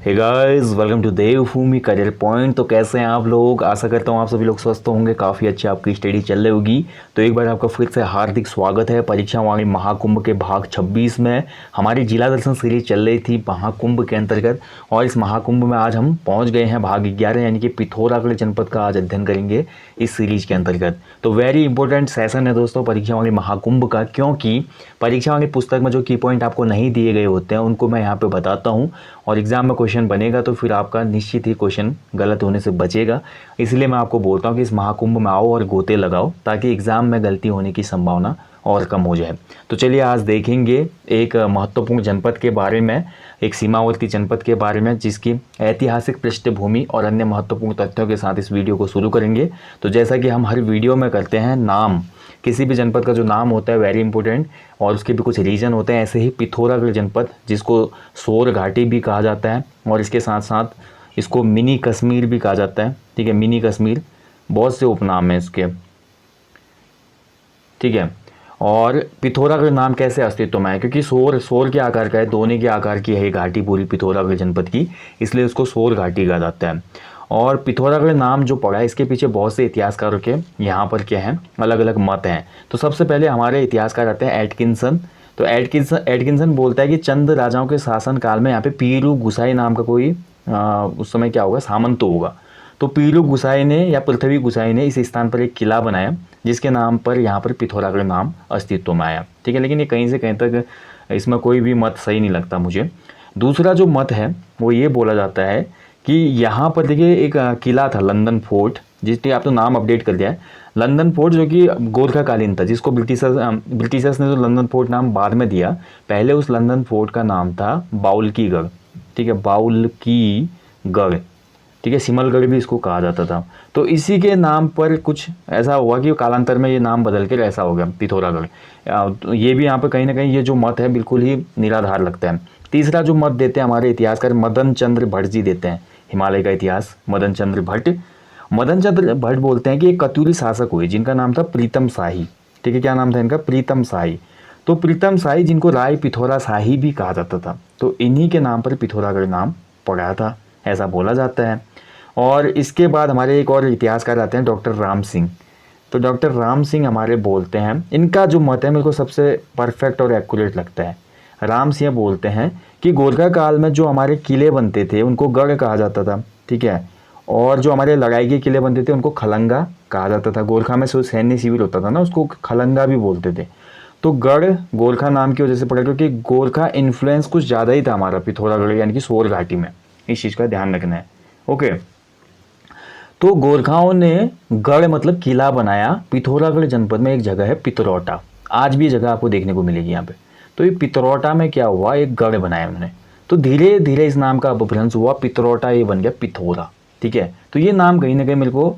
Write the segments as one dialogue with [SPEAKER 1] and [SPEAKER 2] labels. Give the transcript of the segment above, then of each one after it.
[SPEAKER 1] Hey guys, welcome to Devbhoomi career point. तो कैसे हैं आप लोग? आशा करता हूँ आप सभी लोग स्वस्थ होंगे, काफ़ी अच्छी आपकी स्टडी चल रही होगी। तो एक बार आपका फिर से हार्दिक स्वागत है परीक्षा वाणी महाकुंभ के भाग 26 में। हमारी जिला दर्शन सीरीज चल रही थी महाकुंभ के अंतर्गत, और इस महाकुंभ में आज हम पहुँच गए हैं भाग 11, यानी कि पिथौरागढ़ जनपद का आज अध्ययन करेंगे इस सीरीज के अंतर्गत। तो वेरी इंपॉर्टेंट सेशन है दोस्तों परीक्षा वाणी महाकुंभ का, क्योंकि परीक्षा वाणी पुस्तक में जो की पॉइंट आपको नहीं दिए गए होते हैं उनको मैं यहाँ पे बताता हूँ, और एग्जाम में क्वेश्चन बनेगा तो फिर आपका निश्चित ही क्वेश्चन गलत होने से बचेगा। इसलिए मैं आपको बोलता हूँ कि इस महाकुंभ में आओ और गोते लगाओ, ताकि एग्जाम में गलती होने की संभावना और कम हो जाए। तो चलिए आज देखेंगे एक महत्वपूर्ण जनपद के बारे में, एक सीमावर्ती जनपद के बारे में, जिसकी ऐतिहासिक पृष्ठभूमि और अन्य महत्वपूर्ण तथ्यों के साथ इस वीडियो को शुरू करेंगे। तो जैसा कि हम हर वीडियो में करते हैं, नाम किसी भी जनपद का जो नाम होता है वेरी इंपॉर्टेंट, और उसके भी कुछ रीजन होते हैं। ऐसे ही पिथौरागढ़ जनपद, जिसको सोर घाटी भी कहा जाता है, और इसके साथ साथ इसको मिनी कश्मीर भी कहा जाता है। ठीक है, मिनी कश्मीर, बहुत से उपनाम हैं इसके। ठीक है, और पिथौरागढ़ नाम कैसे अस्तित्व में है? क्योंकि सोर के आकार का है, दोने के आकार की है ये घाटी पूरी पिथौरागढ़ जनपद की, इसलिए उसको सोर घाटी कहा जाता है। और पिथौरागढ़ नाम जो पड़ा है, इसके पीछे बहुत से इतिहासकारों के यहाँ पर क्या हैं, अलग अलग मत हैं। तो सबसे पहले हमारे इतिहासकार आते हैं एटकिंसन। तो एटकिंसन बोलता है कि चंद राजाओं के शासन काल में यहाँ पे पीरू गुसाई नाम का कोई उस समय क्या होगा, सामंत तो होगा। तो पीरू गुसाई ने या पृथ्वी गुसाई ने इस स्थान पर एक किला बनाया, जिसके नाम पर यहाँ पर पिथौरागढ़ नाम अस्तित्व में आया। ठीक है, लेकिन ये कहीं से कहीं तक इसमें कोई भी मत सही नहीं लगता मुझे। दूसरा जो मत है वो ये बोला जाता है कि यहाँ पर देखिए एक किला था लंदन फोर्ट, जिसने आप तो नाम अपडेट कर दिया है, लंदन फोर्ट, जो कि गोरखाकालीन था, जिसको ब्रिटिशर्स ने जो लंदन फोर्ट नाम बाद में दिया। पहले उस लंदन फोर्ट का नाम था बाउल्कीगढ़। ठीक है, बाउल्कीगढ़। ठीक है, सिमलगढ़ भी इसको कहा जाता था। तो इसी के नाम पर कुछ ऐसा हुआ कि कालांतर में ये नाम बदल कर ऐसा हो गया पिथौरागढ़। तो ये भी यहाँ पर कहीं ना कहीं ये जो मत है बिल्कुल ही निराधार लगता है। तीसरा जो मत देते हैं हमारे इतिहासकार मदन चंद्र भट्ट जी देते हैं, हिमालय का इतिहास मदन चंद्र भट्ट बोलते हैं कि एक कत्यूरी शासक हुए जिनका नाम था प्रीतम शाही। ठीक है, क्या नाम था इनका? प्रीतम शाही। तो प्रीतम शाही, जिनको राय पिथौरा शाही भी कहा जाता था, तो इन्हीं के नाम पर पिथौरागढ़ नाम पड़ा था, ऐसा बोला जाता है। और इसके बाद हमारे एक और इतिहासकार आते हैं डॉक्टर राम सिंह। तो डॉक्टर राम सिंह हमारे बोलते हैं, इनका जो मत है मेरे को सबसे परफेक्ट और एक्यूरेट लगता है। राम सिंह बोलते हैं कि गोरखा काल में जो हमारे किले बनते थे उनको गढ़ कहा जाता था। ठीक है, और जो हमारे लड़ाई के किले बनते थे उनको खलंगा कहा जाता था। गोरखा में सैन्य शिविर होता था ना, उसको खलंगा भी बोलते थे। तो गढ़ गोरखा नाम की वजह से पड़ा, क्योंकि गोरखा इन्फ्लुएंस कुछ ज़्यादा ही था हमारा पिथौरागढ़ यानी कि सोर घाटी में। इस चीज़ का ध्यान रखना है। ओके, तो गोरखाओं ने गढ़ मतलब किला बनाया। पिथौरागढ़ जनपद में एक जगह है पिथरौटा, आज भी जगह आपको देखने को मिलेगी यहाँ पे। तो ये पिथरौटा में क्या हुआ, एक गढ़ बनाया उन्होंने। तो धीरे धीरे इस नाम का अपभ्रंश हुआ, पिथरौटा ये बन गया पिथौरा। ठीक है, तो ये नाम कहीं ना कहीं मेरे को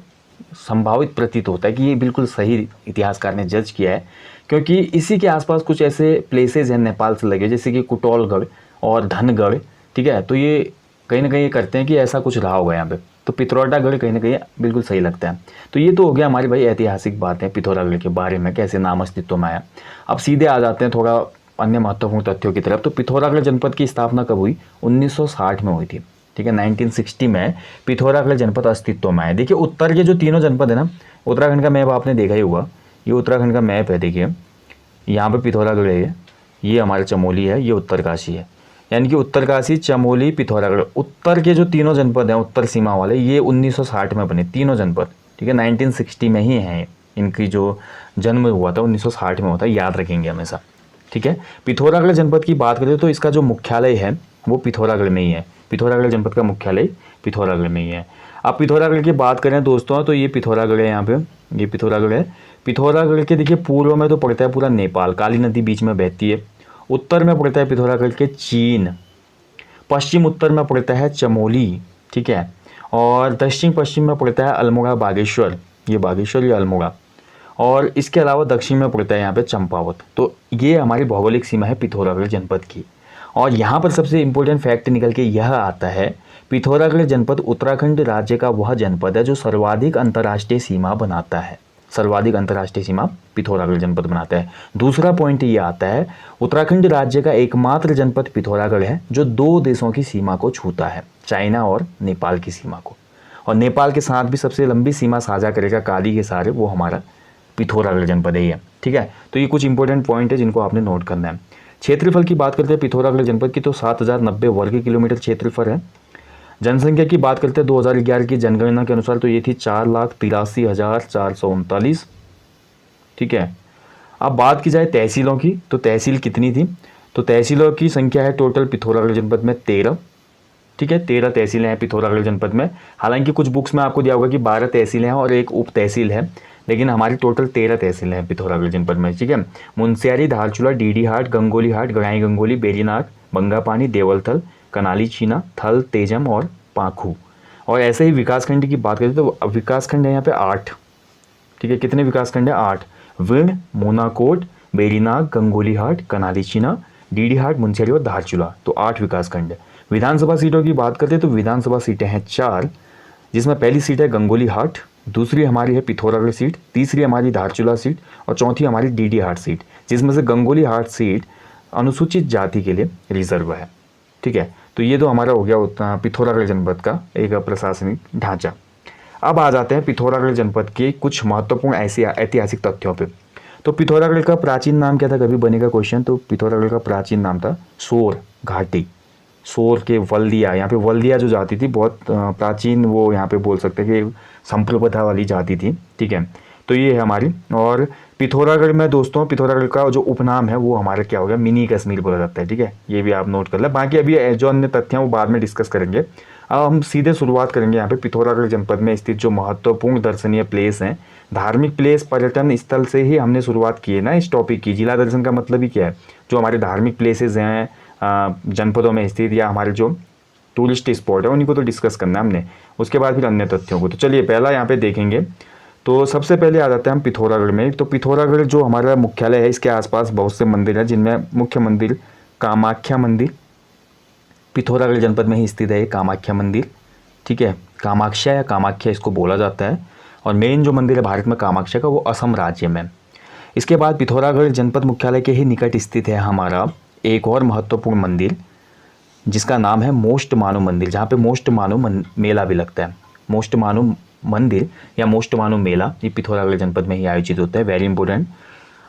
[SPEAKER 1] संभावित प्रतीत होता है कि ये बिल्कुल सही इतिहासकार ने जज किया है, क्योंकि इसी के आसपास कुछ ऐसे प्लेसेस हैं नेपाल से लगे, जैसे कि कुटौलगढ़ और धनगढ़। ठीक है, तो ये कहीं ना कहीं ये करते हैं कि ऐसा कुछ रहा होगा यहाँ पे। तो पिथौरागढ़ कहीं ना कहीं बिल्कुल सही लगता है। तो ये तो हो गया हमारी भाई ऐतिहासिक बातें पिथौरागढ़ के बारे में, कैसे नाम अस्तित्व में आया। अब सीधे आ जाते हैं थोड़ा अन्य महत्वपूर्ण तथ्यों की तरफ। तो पिथौरागढ़ जनपद की स्थापना कब हुई? 1960 में हुई थी। ठीक है, 1960 में पिथौरागढ़ जनपद अस्तित्व में आया। देखिए उत्तर के जो तीनों जनपद है ना, उत्तराखंड का मैप आपने देखा ही होगा, ये उत्तराखंड का मैप है। देखिए यहाँ पे पिथौरागढ़ है, ये हमारे चमोली है, ये उत्तरकाशी है, यानी कि उत्तरकाशी, चमोली, पिथौरागढ़। उत्तर के जो तीनों जनपद हैं, उत्तर सीमा वाले, ये 1960 में बने तीनों जनपद। ठीक है, 1960 में ही हैं, इनकी जो जन्म हुआ था 1960 में होता है, याद रखेंगे हमेशा। ठीक है, पिथौरागढ़ जनपद की बात करें तो इसका जो मुख्यालय है वो पिथौरागढ़ में ही है। पिथौरागढ़ जनपद का मुख्यालय पिथौरागढ़ में ही है। अब पिथौरागढ़ की बात करें दोस्तों, तो ये पिथौरागढ़ है, यहाँ पे ये पिथौरागढ़ है। पिथौरागढ़ के देखिए पूर्व में तो पड़ता है पूरा नेपाल, काली नदी बीच में बहती है। उत्तर में पड़ता है पिथौरागढ़ के चीन, पश्चिम उत्तर में पड़ता है चमोली। ठीक है, और दक्षिण पश्चिम में पड़ता है अल्मोड़ा बागेश्वर, ये बागेश्वर ये अल्मोड़ा, और इसके अलावा दक्षिण में पड़ता है यहाँ पे चंपावत। तो ये हमारी भौगोलिक सीमा है पिथौरागढ़ जनपद की। और यहाँ पर सबसे इम्पोर्टेंट फैक्ट निकल के यह आता है, पिथौरागढ़ जनपद उत्तराखंड राज्य का वह जनपद है जो सर्वाधिक अंतर्राष्ट्रीय सीमा बनाता है। सर्वाधिक अंतर्राष्ट्रीय सीमा पिथौरागढ़ जनपद बनाता है। दूसरा पॉइंट ये आता है, उत्तराखंड राज्य का एकमात्र जनपद पिथौरागढ़ है जो 2 देशों की सीमा को छूता है, चाइना और नेपाल की सीमा को। और नेपाल के साथ भी सबसे लंबी सीमा साझा करेगा काली के सारे, वो हमारा पिथौरागढ़ जनपद ही है। ठीक है, तो ये कुछ इंपॉर्टेंट पॉइंट है जिनको आपने नोट करना है। क्षेत्रफल की बात करते हैं पिथौरागढ़ जनपद की, तो 7090 वर्ग किलोमीटर क्षेत्रफल है। जनसंख्या की बात करते हैं 2011 की जनगणना के अनुसार, तो ये थी 4,83,439। ठीक है, अब बात की जाए तहसीलों की, तो तहसील कितनी थी, तो तहसीलों की संख्या है टोटल पिथौरागढ़ जनपद में 13। ठीक है, 13 तहसीलें हैं पिथौरागढ़ जनपद में। हालांकि कुछ बुक्स में आपको दिया होगा कि 12 तहसीलें हैं और एक उप तहसील है, लेकिन हमारी टोटल 13 तहसीलें हैं पिथौरागढ़ जनपद में। ठीक है, मुनस्यारी, धारचूला, डीडीहाट, गंगोली हाट, गड़ाई गंगोली, बेरीनाग, बंगापानी, देवलथल, कनाली चीना, थल, तेजम और पाखू। और ऐसे ही विकासखंड की बात करें तो विकासखंड है यहाँ पे 8। ठीक है, कितने विकासखंड है, 8। विण, मूनाकोट, बेरीनाग, गंगोली हाट, कनाली चीना, डीडीहाट, मुनस्यारी और धारचूला, तो 8 विकासखंड है। विधानसभा सीटों की बात करते हैं तो विधानसभा सीटें हैं 4, जिसमें पहली सीट है गंगोली हाट, दूसरी हमारी है पिथौरागढ़ सीट, तीसरी हमारी धारचूला सीट और चौथी हमारी डीडीहाट सीट, जिसमें से गंगोली हाट सीट अनुसूचित जाति के लिए रिजर्व है। ठीक है, तो ये तो हमारा हो गया पिथौरागढ़ जनपद का एक प्रशासनिक ढांचा। अब आ जाते हैं पिथौरागढ़ जनपद के कुछ महत्वपूर्ण ऐसे ऐतिहासिक तथ्यों पे। तो पिथौरागढ़ का प्राचीन नाम क्या था, कभी बनेगा क्वेश्चन, तो पिथौरागढ़ का प्राचीन नाम था सोर घाटी। सोर के वल्दिया, यहाँ पे वल्दिया जो जाति थी बहुत प्राचीन, वो यहाँ पे बोल सकते हैं कि संप्रभुता वाली जाति थी। ठीक है, तो ये है हमारी। और पिथौरागढ़ में दोस्तों, पिथौरागढ़ का जो उपनाम है वो हमारा क्या हो गया, मिनी कश्मीर बोला जाता है। ठीक है, ये भी आप नोट कर लें। बाकी अभी जो अन्य तथ्य हैं वो बाद में डिस्कस करेंगे। अब हम सीधे शुरुआत करेंगे यहाँ पे पिथौरागढ़ जनपद में स्थित जो महत्वपूर्ण दर्शनीय प्लेस हैं, धार्मिक प्लेस, पर्यटन स्थल से ही हमने शुरुआत की है ना इस टॉपिक की। जिला दर्शन का मतलब ही क्या है, जो हमारे धार्मिक प्लेसेस हैं जनपदों में स्थित या हमारे जो टूरिस्ट स्पॉट है उन्हीं को तो डिस्कस करना है हमने, उसके बाद फिर अन्य तथ्यों को। तो चलिए पहला यहाँ पे देखेंगे। तो सबसे पहले आ जाते हैं हम पिथौरागढ़ में। तो पिथौरागढ़ जो हमारा मुख्यालय है, इसके आसपास बहुत से मंदिर हैं, जिनमें मुख्य मंदिर कामाख्या मंदिर पिथौरागढ़ जनपद में ही स्थित है, कामाख्या मंदिर। ठीक है, कामाख्या या कामाख्या इसको बोला जाता है। और मेन जो मंदिर है भारत में कामाख्या का, वो असम राज्य में। इसके बाद पिथौरागढ़ जनपद मुख्यालय के ही निकट स्थित है हमारा एक और महत्वपूर्ण मंदिर, जिसका नाम है मोस्ट मानव मंदिर, जहाँ पे मोस्ट मानव मेला भी लगता है। मोस्ट मानव मंदिर या मोस्ट मानव मेला ये पिथौरागढ़ जनपद में ही आयोजित होता है, वेरी इंपॉर्टेंट।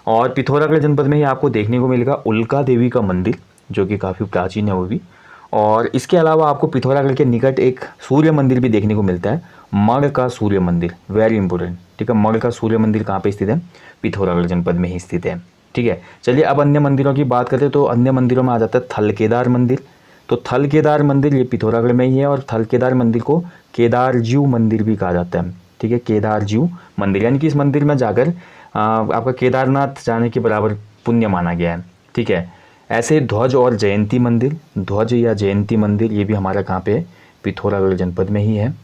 [SPEAKER 1] और पिथौरागढ़ जनपद में ही आपको देखने को मिलेगा उल्का देवी का मंदिर, जो कि काफ़ी प्राचीन है वो भी। और इसके अलावा आपको पिथौरागढ़ के निकट एक सूर्य मंदिर भी देखने को मिलता है, मढ़ का सूर्य मंदिर, वेरी इंपॉर्टेंट। ठीक है, मढ़ का सूर्य मंदिर कहाँ पे स्थित है, पिथौरागढ़ जनपद में ही स्थित है। ठीक है, चलिए अब अन्य मंदिरों की बात करते हैं। तो अन्य मंदिरों में आ जाता है थलकेदार मंदिर। तो थलकेदार मंदिर ये पिथौरागढ़ में ही है, और थलकेदार मंदिर को केदारजीव मंदिर भी कहा जाता है। ठीक है, केदारजीव मंदिर, यानी कि इस मंदिर में जाकर आपका केदारनाथ जाने के बराबर पुण्य माना गया है। ठीक है, ऐसे ध्वज और जयंती मंदिर, ध्वज या जयंती मंदिर ये भी हमारा कहाँ पे है, पिथौरागढ़ जनपद में ही है।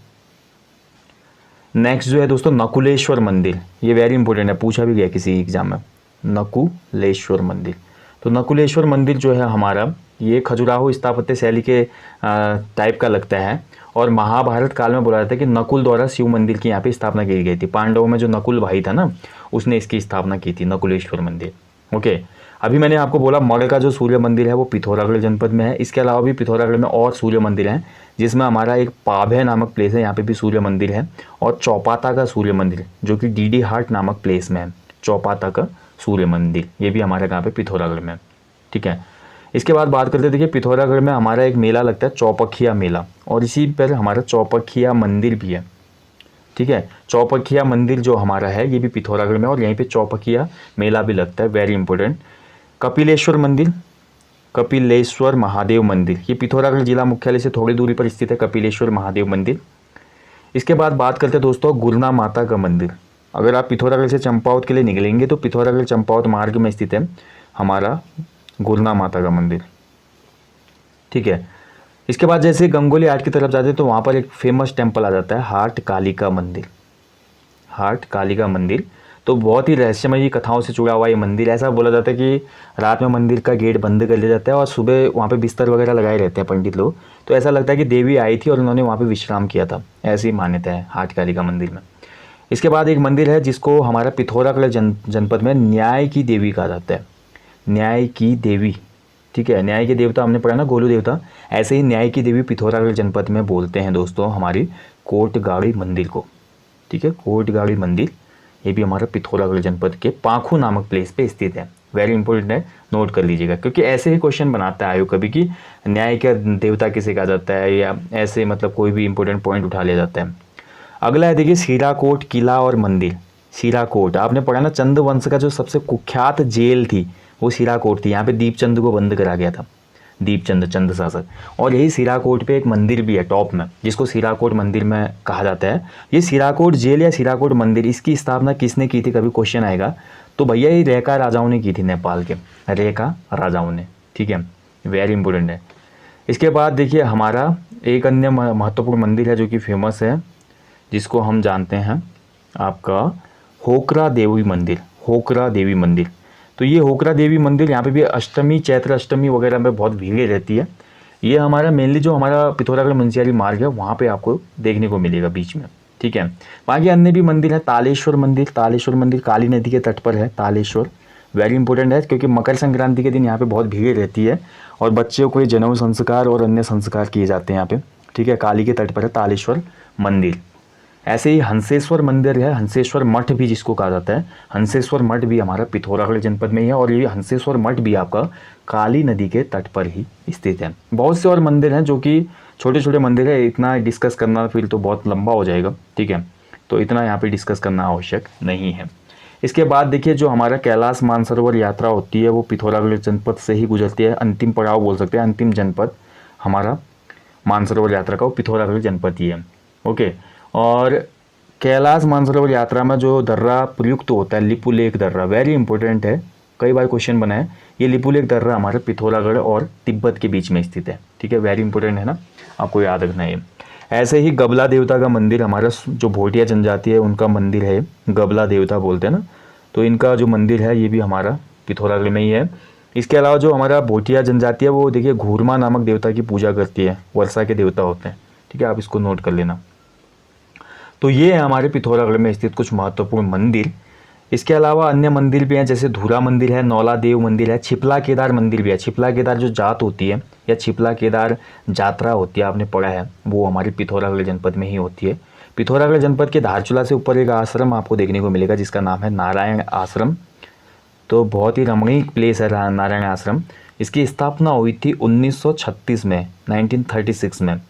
[SPEAKER 1] नेक्स्ट जो है दोस्तों नकुलेश्वर मंदिर, ये वेरी इंपॉर्टेंट है, पूछा भी गया किसी एग्जाम में, नकुलेश्वर मंदिर। तो नकुलेश्वर मंदिर जो है हमारा, ये खजुराहो स्थापत्य शैली के टाइप का लगता है। और महाभारत काल में बोला जाता है कि नकुल द्वारा शिव मंदिर की यहाँ पे स्थापना की गई थी। पांडवों में जो नकुल भाई था ना, उसने इसकी स्थापना की थी, नकुलेश्वर मंदिर। ओके, अभी मैंने आपको बोला मढ़ का जो सूर्य मंदिर है वो पिथौरागढ़ जनपद में है। इसके अलावा भी पिथौरागढ़ में और सूर्य मंदिर हैं, जिसमें हमारा एक पाभे नामक प्लेस है, यहाँ पे भी सूर्य मंदिर है। और चौपाता का सूर्य मंदिर जो कि डीडीहाट नामक प्लेस में है, चौपाता का सूर्य मंदिर, ये भी हमारे कहाँ पे, पिथौरागढ़ में। ठीक है, इसके बाद बात करते, देखिए पिथौरागढ़ में हमारा एक मेला लगता है चौपखिया मेला, और इसी पर हमारा चौपखिया मंदिर भी है। ठीक है, चौपखिया मंदिर जो हमारा है ये भी पिथौरागढ़ में, और यहीं पे चौपखिया मेला भी लगता है, वेरी इंपॉर्टेंट। कपिलेश्वर मंदिर, कपिलेश्वर महादेव मंदिर, ये पिथौरागढ़ जिला मुख्यालय से थोड़ी दूरी पर स्थित है, कपिलेश्वर महादेव मंदिर। इसके बाद बात करते हैं दोस्तों गुरना माता का मंदिर। अगर आप पिथौरागढ़ से चंपावत के लिए निकलेंगे तो पिथौरागढ़ चंपावत मार्ग में स्थित है हमारा गुरना माता का मंदिर। ठीक है, इसके बाद जैसे गंगोली हाट की तरफ जाते हैं तो वहाँ पर एक फेमस टेम्पल आ जाता है, हाट कालिका मंदिर। हाट कालिका मंदिर तो बहुत ही रहस्यमयी कथाओं से जुड़ा हुआ ये मंदिर। ऐसा बोला जाता है कि रात में मंदिर का गेट बंद कर लिया जाता है और सुबह वहाँ पे बिस्तर वगैरह लगाए रहते हैं पंडित लोग, तो ऐसा लगता है कि देवी आई थी और उन्होंने वहाँ पे विश्राम किया था, ऐसी मान्यता है हाट कालिका मंदिर में। इसके बाद एक मंदिर है जिसको हमारा पिथौरागढ़ जनपद में न्याय की देवी कहा जाता है। न्याय की देवी, ठीक है, न्याय के देवता हमने पढ़ा ना, गोलू देवता। ऐसे ही न्याय की देवी पिथौरागढ़ जनपद में बोलते हैं दोस्तों हमारी कोटगाड़ी मंदिर को, ठीक है, कोटगाड़ी मंदिर, ये भी हमारा पिथौरागढ़ जनपद के पाखू नामक प्लेस पे स्थित है। वेरी इंपॉर्टेंट है, नोट कर लीजिएगा, क्योंकि ऐसे ही क्वेश्चन बनाता है आयोग कभी कि न्याय का देवता किसे कहा जाता है, या ऐसे मतलब कोई भी इंपॉर्टेंट पॉइंट उठा लिया जाता है। अगला है देखिए सीराकोट किला और मंदिर। सीराकोट आपने पढ़ा ना, चंद वंश का जो सबसे कुख्यात जेल थी वो सीराकोट थी। यहाँ पे दीपचंद को बंद करा गया था, दीपचंद चंद शासक। और यही सीराकोट पे एक मंदिर भी है टॉप में, जिसको सीराकोट मंदिर में कहा जाता है। ये सीराकोट जेल या सीराकोट मंदिर, इसकी स्थापना किसने की थी, कभी क्वेश्चन आएगा तो भैया ये रेखा राजाओं ने की थी, नेपाल के रेखा राजाओं ने, ठीक है, वेरी इंपॉर्टेंट है। इसके बाद देखिए हमारा एक अन्य महत्वपूर्ण मंदिर है जो कि फेमस है, जिसको हम जानते हैं आपका होकरा देवी मंदिर। होकरा देवी मंदिर, तो ये होकरा देवी मंदिर, यहाँ पे भी अष्टमी, चैत्र अष्टमी वगैरह में बहुत भीड़ रहती है। ये हमारा मेनली जो हमारा पिथौरागढ़ मुंशियारी मार्ग है वहाँ पे आपको देखने को मिलेगा बीच में, ठीक है। बाकी अन्य भी मंदिर है, तालेश्वर मंदिर। तालेश्वर मंदिर काली नदी के तट पर है, तालेश्वर, वेरी इंपॉर्टेंट है क्योंकि मकर संक्रांति के दिन यहाँ पे बहुत भीड़ रहती है और बच्चों को जनेऊ संस्कार और अन्य संस्कार किए जाते हैं यहाँ पे, ठीक है। काली के तट पर है तालेश्वर मंदिर। ऐसे ही हंसेश्वर मंदिर है, हंसेश्वर मठ भी जिसको कहा जाता है, हंसेश्वर मठ भी हमारा पिथौरागढ़ जनपद में ही है। और ये हंसेश्वर मठ भी आपका काली नदी के तट पर ही स्थित है। बहुत से और मंदिर हैं जो कि छोटे छोटे मंदिर है, इतना डिस्कस करना फिर तो बहुत लंबा हो जाएगा, ठीक है, तो इतना यहाँ पे डिस्कस करना आवश्यक नहीं है। इसके बाद देखिए जो हमारा कैलाश मानसरोवर यात्रा होती है वो पिथौरागढ़ जनपद से ही गुजरती है। अंतिम पड़ाव बोल सकते हैं, अंतिम जनपद हमारा मानसरोवर यात्रा का वो पिथौरागढ़ जनपद ही है, ओके। और कैलाश मानसरोवर यात्रा में जो दर्रा प्रयुक्त होता है, लिपुलेख दर्रा, वेरी इंपॉर्टेंट है, कई बार क्वेश्चन बना है। ये लिपुलेख दर्रा हमारे पिथौरागढ़ और तिब्बत के बीच में स्थित है, ठीक है, वेरी इंपॉर्टेंट है ना, आपको याद रखना है। ऐसे ही गबला देवता का मंदिर, हमारा जो भोटिया जनजाति है उनका मंदिर है, गबला देवता बोलते हैं ना, तो इनका जो मंदिर है ये भी हमारा पिथौरागढ़ में ही है। इसके अलावा जो हमारा भोटिया जनजाति है वो देखिए घूरमा नामक देवता की पूजा करती है, वर्षा के देवता होते हैं, ठीक है, आप इसको नोट कर लेना। तो ये है हमारे पिथौरागढ़ में स्थित कुछ महत्वपूर्ण मंदिर। इसके अलावा अन्य मंदिर भी हैं, जैसे धूरा मंदिर है, नौला देव मंदिर है, छिपला केदार मंदिर भी है। छिपला केदार जो जात होती है या छिपला केदार यात्रा होती है, आपने पढ़ा है, वो हमारी पिथौरागढ़ जनपद में ही होती है। पिथौरागढ़ जनपद के धारचूला से ऊपर एक आश्रम आपको देखने को मिलेगा जिसका नाम है नारायण आश्रम। तो बहुत ही रमणीक प्लेस है नारायण आश्रम। इसकी स्थापना हुई थी 1936 में, 1936 में।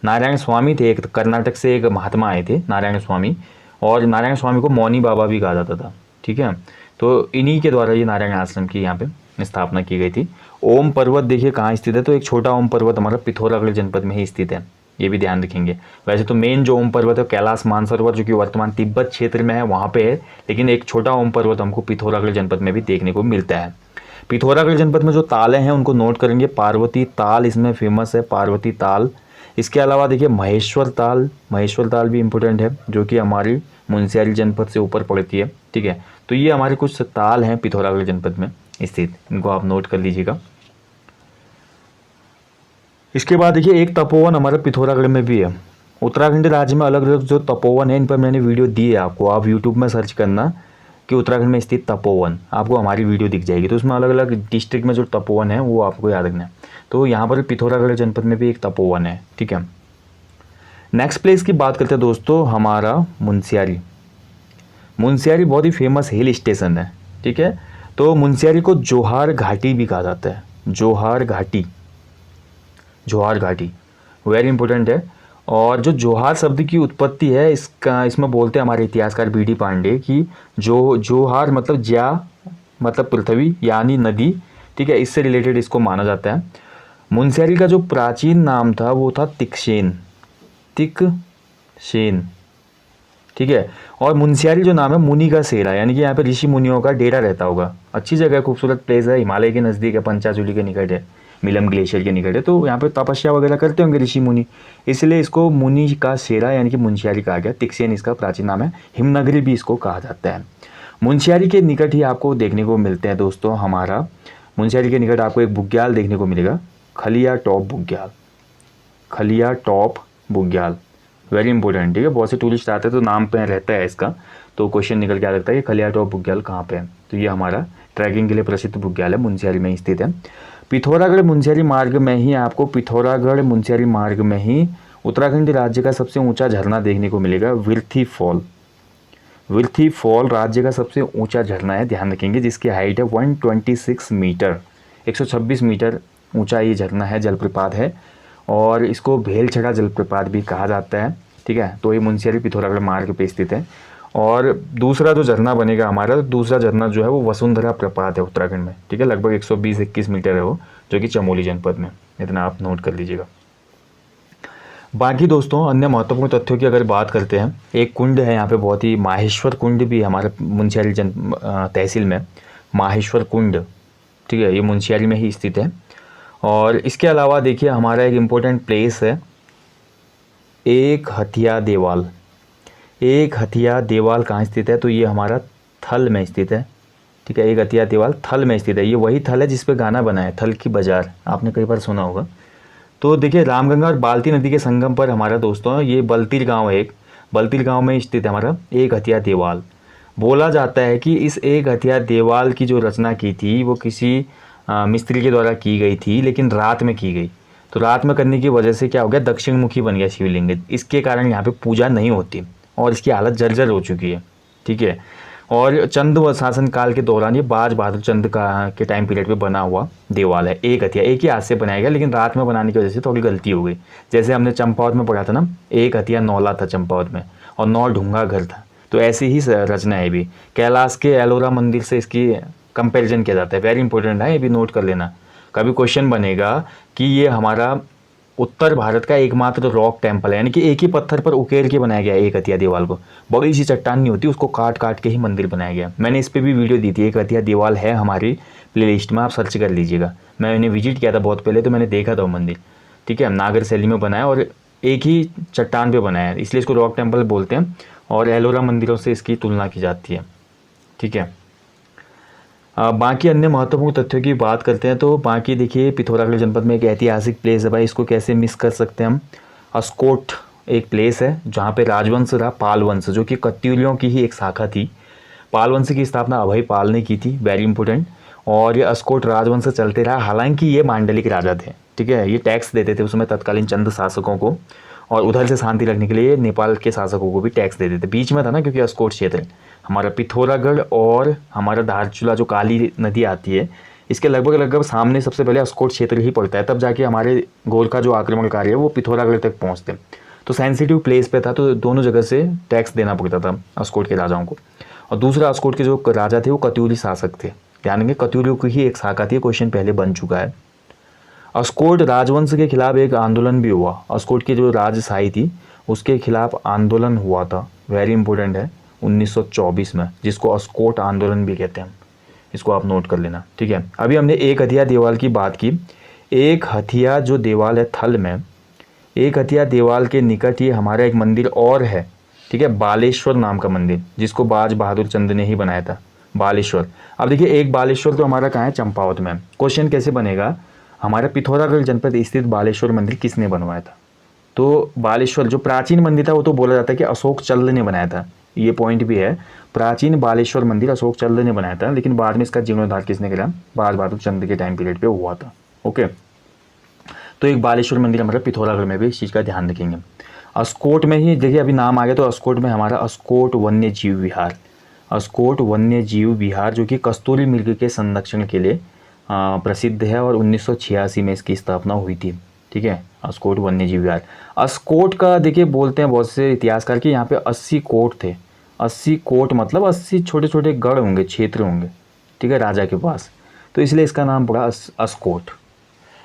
[SPEAKER 1] नारायण स्वामी थे, एक कर्नाटक से एक महात्मा आए थे नारायण स्वामी, और नारायण स्वामी को मौनी बाबा भी कहा जाता था, ठीक है। तो इन्हीं के द्वारा ये नारायण आश्रम की यहाँ पे स्थापना की गई थी। ओम पर्वत देखिए कहाँ स्थित है, तो एक छोटा ओम पर्वत हमारा पिथौरागढ़ जनपद में ही स्थित है, ये भी ध्यान रखेंगे। वैसे तो मेन जो ओम पर्वत है कैलाश मानसरोवर जो कि वर्तमान तिब्बत क्षेत्र में है वहाँ पे है, लेकिन एक छोटा ओम पर्वत हमको पिथौरागढ़ जनपद में भी देखने को मिलता है। पिथौरागढ़ जनपद में जो ताले हैं उनको नोट करेंगे, पार्वती ताल इसमें फेमस है, पार्वती ताल। इसके अलावा देखिए महेश्वर ताल, महेश्वर ताल भी इम्पोर्टेंट है जो कि हमारी मुंशियारी जनपद से ऊपर पड़ती है, ठीक है। तो ये हमारे कुछ ताल हैं पिथौरागढ़ जनपद में स्थित, इनको आप नोट कर लीजिएगा। इसके बाद देखिए एक तपोवन हमारे पिथौरागढ़ में भी है। उत्तराखंड राज्य में अलग अलग जो तपोवन है इन पर मैंने वीडियो दी है आपको, आप यूट्यूब में सर्च करना कि उत्तराखंड में स्थित तपोवन, आपको हमारी वीडियो दिख जाएगी। तो उसमें अलग अलग डिस्ट्रिक्ट में जो तपोवन है वो आपको याद रखना है। तो यहाँ पर पिथौरागढ़ जनपद में भी एक तपोवन है, ठीक है। नेक्स्ट प्लेस की बात करते हैं दोस्तों, हमारा मुंशियारी। मुंशियारी बहुत ही फेमस हिल स्टेशन है, ठीक है। तो मुंशियारी को जोहार घाटी भी कहा जाता है, जोहार घाटी, जोहार घाटी वेरी इंपॉर्टेंट है। और जो जोहार शब्द की उत्पत्ति है इसमें बोलते हैं हमारे इतिहासकार बी डी पांडे कि जोहार मतलब ज्या मतलब पृथ्वी यानी नदी, ठीक है, इससे रिलेटेड इसको माना जाता है। मुंशियारी का जो प्राचीन नाम था वो था तिकसेन, तिकसेन, ठीक है। और मुंशियारी जो नाम है मुनि का सेरा, यानी कि यहाँ पे ऋषि मुनियों का डेरा रहता होगा। अच्छी जगह है, खूबसूरत प्लेस है, हिमालय के नज़दीक है, पंचाचूली के निकट है, मिलम ग्लेशियर के निकट है। तो यहाँ पे तपस्या वगैरह करते होंगे ऋषि मुनि, इसलिए इसको मुनि का सेरा यानी कि मुंशियारी कहा गया। तिकसेन इसका प्राचीन नाम है, हिमनगरी भी इसको कहा जाता है। मुंशियारी के निकट ही आपको देखने को मिलते हैं दोस्तों, हमारा मुंशियारी के निकट आपको एक बुग्याल देखने को मिलेगा, खलिया टॉप बुग्याल, खलिया टॉप बुग्याल, वेरी इंपॉर्टेंट, ठीक है। बहुत से टूरिस्ट आते हैं तो नाम पे रहता है इसका। तो क्वेश्चन निकल के आ सकता है कि खलियाटॉप बुग्याल कहाँ पे है। तो ये हमारा ट्रैकिंग के लिए प्रसिद्ध बुग्याल है, मुंशियारी में स्थित है। पिथौरागढ़ मुंशियारी मार्ग में ही आपको पिथौरागढ़ मुंशियारी मार्ग में ही उत्तराखंड राज्य का सबसे ऊंचा झरना देखने को मिलेगा, विर्थी फॉल। विर्थी फॉल राज्य का सबसे ऊंचा झरना है, ध्यान रखेंगे, जिसकी हाइट है 126 मीटर, 126 मीटर ऊंचा ये झरना है, जलप्रपात है, और इसको भेलछड़ा जलप्रपात भी कहा जाता है। ठीक है, तो ये मुंशियारी पिथौरागढ़ मार्ग पे स्थित है। और दूसरा जो झरना बनेगा हमारा, दूसरा झरना जो है वो वसुंधरा प्रपात है उत्तराखंड में। ठीक है, लगभग 120-21 मीटर है वो, जो कि चमोली जनपद में, इतना आप नोट कर लीजिएगा। बाकी दोस्तों अन्य महत्वपूर्ण तथ्यों की अगर बात करते हैं, एक कुंड है यहाँ पे बहुत ही, माहेश्वर कुंड भी हमारे मुंशियारी तहसील में, माहेश्वर कुंड। ठीक है, ये मुंशियारी में ही स्थित है। और इसके अलावा देखिए हमारा एक इम्पोर्टेंट प्लेस है, एक हथिया देवाल। एक हथिया देवाल कहाँ स्थित है? तो ये हमारा थल में स्थित है। ठीक है, एक हथिया देवाल थल में स्थित है। ये वही थल है जिस पे गाना बना है, थल की बाजार, आपने कई बार सुना होगा। तो देखिए रामगंगा और बाल्टी नदी के संगम पर हमारा दोस्तों ये बलतीर गांव है, एक बलतीर गांव में स्थित है हमारा एक हथिया देवाल। बोला जाता है कि इस एक हथिया देवाल की जो रचना की थी वो किसी मिस्त्री के द्वारा की गई थी, लेकिन रात में की गई। तो रात में करने की वजह से क्या हो गया, दक्षिण मुखी बन गया शिवलिंग, इसके कारण यहाँ पे पूजा नहीं होती और इसकी हालत जर्जर हो चुकी है। ठीक है, और चंद शासन काल के दौरान ये बाज बहादुर चंद का के टाइम पीरियड पे बना हुआ देवाल है। एक हथिया एक ही हाथ से बनाया गया, लेकिन रात में बनाने की वजह से थोड़ी गलती हो गई। जैसे हमने चंपावत में पढ़ा था ना, एक हथिया नौला था चंपावत में और 9 ढूंगा घर था, तो ऐसी ही रचना है भी। कैलाश के एलोरा मंदिर से इसकी कंपैरिजन किया जाता है, वेरी इंपॉर्टेंट है, ये भी नोट कर लेना। कभी क्वेश्चन बनेगा कि ये हमारा उत्तर भारत का एकमात्र रॉक टेम्पल है, यानी कि एक ही पत्थर पर उकेर के बनाया गया है एक हथिया देवाल को। बड़ी सी चट्टान नहीं होती, उसको काट काट के ही मंदिर बनाया गया। मैंने इस पर भी वीडियो दी थी, एक हथिया देवाल है हमारी प्लेलिस्ट में, आप सर्च कर लीजिएगा। मैंने विजिट किया था बहुत पहले, तो मैंने देखा था वो मंदिर। ठीक है, नागर शैली में बनाया और एक ही चट्टान पर बनाया है, इसलिए इसको रॉक टेम्पल बोलते हैं और एलोरा मंदिरों से इसकी तुलना की जाती है। ठीक है, बाकी अन्य महत्वपूर्ण तथ्यों की बात करते हैं। तो बाकी देखिए पिथौरागढ़ जनपद में एक ऐतिहासिक प्लेस है भाई, इसको कैसे मिस कर सकते हैं हम। अस्कोट एक प्लेस है जहाँ पे राजवंश रहा, पाल वंश, जो कि कत्यूरियों की ही एक शाखा थी। पाल वंश की स्थापना अभय पाल ने की थी, वेरी इंपॉर्टेंट। और ये अस्कोट राजवंश चलते रहा, हालांकि ये मांडलिक राजा थे। ठीक है, ये टैक्स देते थे उसमें तत्कालीन चंद शासकों को, और उधर से शांति रखने के लिए नेपाल के शासकों को भी टैक्स देते थे। बीच में था ना, क्योंकि अस्कोट क्षेत्र हमारा पिथौरागढ़ और हमारा धारचूला जो काली नदी आती है, इसके लगभग लगभग सामने सबसे पहले अस्कोट क्षेत्र ही पड़ता है, तब जाके हमारे गोरखा जो आक्रमणकारी है वो पिथौरागढ़ तक पहुँचते। तो सेंसिटिव प्लेस पे था, तो दोनों जगह से टैक्स देना पड़ता था अस्कोट के राजाओं को। और दूसरा, अस्कोट के जो राजा थे वो कत्यूरी शासक थे, ध्यान देंगे कत्यूरियों की ही एक शाखा थी, क्वेश्चन पहले बन चुका है। अस्कोट राजवंश के खिलाफ एक आंदोलन भी हुआ, अस्कोट की जो राजशाही थी उसके खिलाफ आंदोलन हुआ था, वेरी इंपॉर्टेंट है, 1924 में, जिसको अस्कोट आंदोलन भी कहते हैं, इसको आप नोट कर लेना। ठीक है, अभी हमने एक हथिया देवाल की बात की। एक हथिया जो देवाल है थल में, एक हथिया देवाल के निकट ही हमारा एक मंदिर और है। ठीक है, बालेश्वर नाम का मंदिर, जिसको बाज बहादुर चंद ने ही बनाया था, बालेश्वर। अब देखिए एक बालेश्वर तो हमारा कहाँ है, चंपावत में। क्वेश्चन कैसे बनेगा, हमारे पिथौरागढ़ जनपद स्थित बालेश्वर मंदिर किसने बनवाया था? तो बालेश्वर जो प्राचीन मंदिर था वो तो बोला जाता है कि अशोक चल्ल ने बनाया था, ये पॉइंट भी है। प्राचीन बालेश्वर मंदिर अशोक चल्ल ने बनाया था, लेकिन बाद में इसका जीर्णोद्धार किसने करा, बाज बहादुर चंद के टाइम पीरियड पे हुआ था। ओके, तो एक बालेश्वर मंदिर हमारे पिथौरागढ़ में भी इस चीज़ का ध्यान रखेंगे। अस्कोट में ही देखिए अभी नाम आ गया, तो अस्कोट में हमारा अस्कोट वन्य जीव विहार, अस्कोट वन्य जीव विहार जो कि कस्तूरी मृग के संरक्षण के लिए प्रसिद्ध है, और 1986 में इसकी स्थापना हुई थी। ठीक है, अस्कोट वन्य जीव विहार। अस्कोट का देखिए बोलते हैं बहुत से इतिहासकार कि यहाँ पे 80 कोट थे। 80 कोट मतलब 80 छोटे छोटे गढ़ होंगे, क्षेत्र होंगे, ठीक है, राजा के पास, तो इसलिए इसका नाम पड़ा अस्कोट।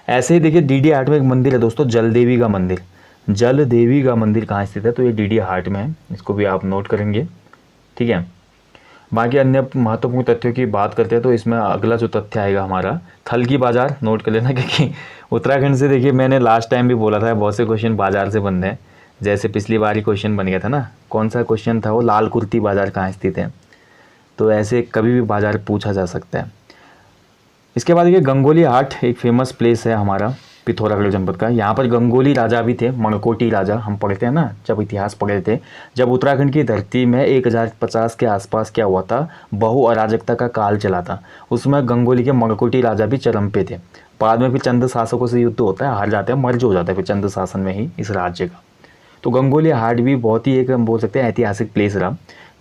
[SPEAKER 1] ऐसे ही देखिए डीडी हाट में एक मंदिर है दोस्तों, जल देवी का मंदिर। जल देवी का मंदिर कहाँ स्थित है, तो ये डीडी हाट में है, इसको भी आप नोट करेंगे। ठीक है, बाकी अन्य महत्वपूर्ण तथ्यों की बात करते हैं, तो इसमें अगला जो तथ्य आएगा हमारा थल की बाजार, नोट कर लेना, क्योंकि उत्तराखंड से देखिए मैंने लास्ट टाइम भी बोला था बहुत से क्वेश्चन बाजार से बन रहे हैं। जैसे पिछली बार ही क्वेश्चन बन गया था ना, कौन सा क्वेश्चन था वो, लाल कुर्ती बाजार कहाँ स्थित है, तो ऐसे कभी भी बाजार पूछा जा सकता है। इसके बाद देखिए गंगोली हाट एक फेमस प्लेस है हमारा, पिथौरागढ़ जनपद का। यहाँ पर गंगोली राजा भी थे, मणकोटी राजा, हम पढ़ते हैं ना जब इतिहास पढ़े थे, जब उत्तराखंड की धरती में 1050 के आसपास क्या हुआ था, बहु अराजकता का काल चला था, उसमें गंगोली के मणकोटी राजा भी चरम पे थे। बाद में फिर चंद शासकों से युद्ध होता है, हार जाते हैं, मर्ज हो जाता है फिर चंद शासन में ही इस राज्य का। तो गंगोली हाट भी बहुत ही एक हम बोल सकते हैं ऐतिहासिक प्लेस रहा।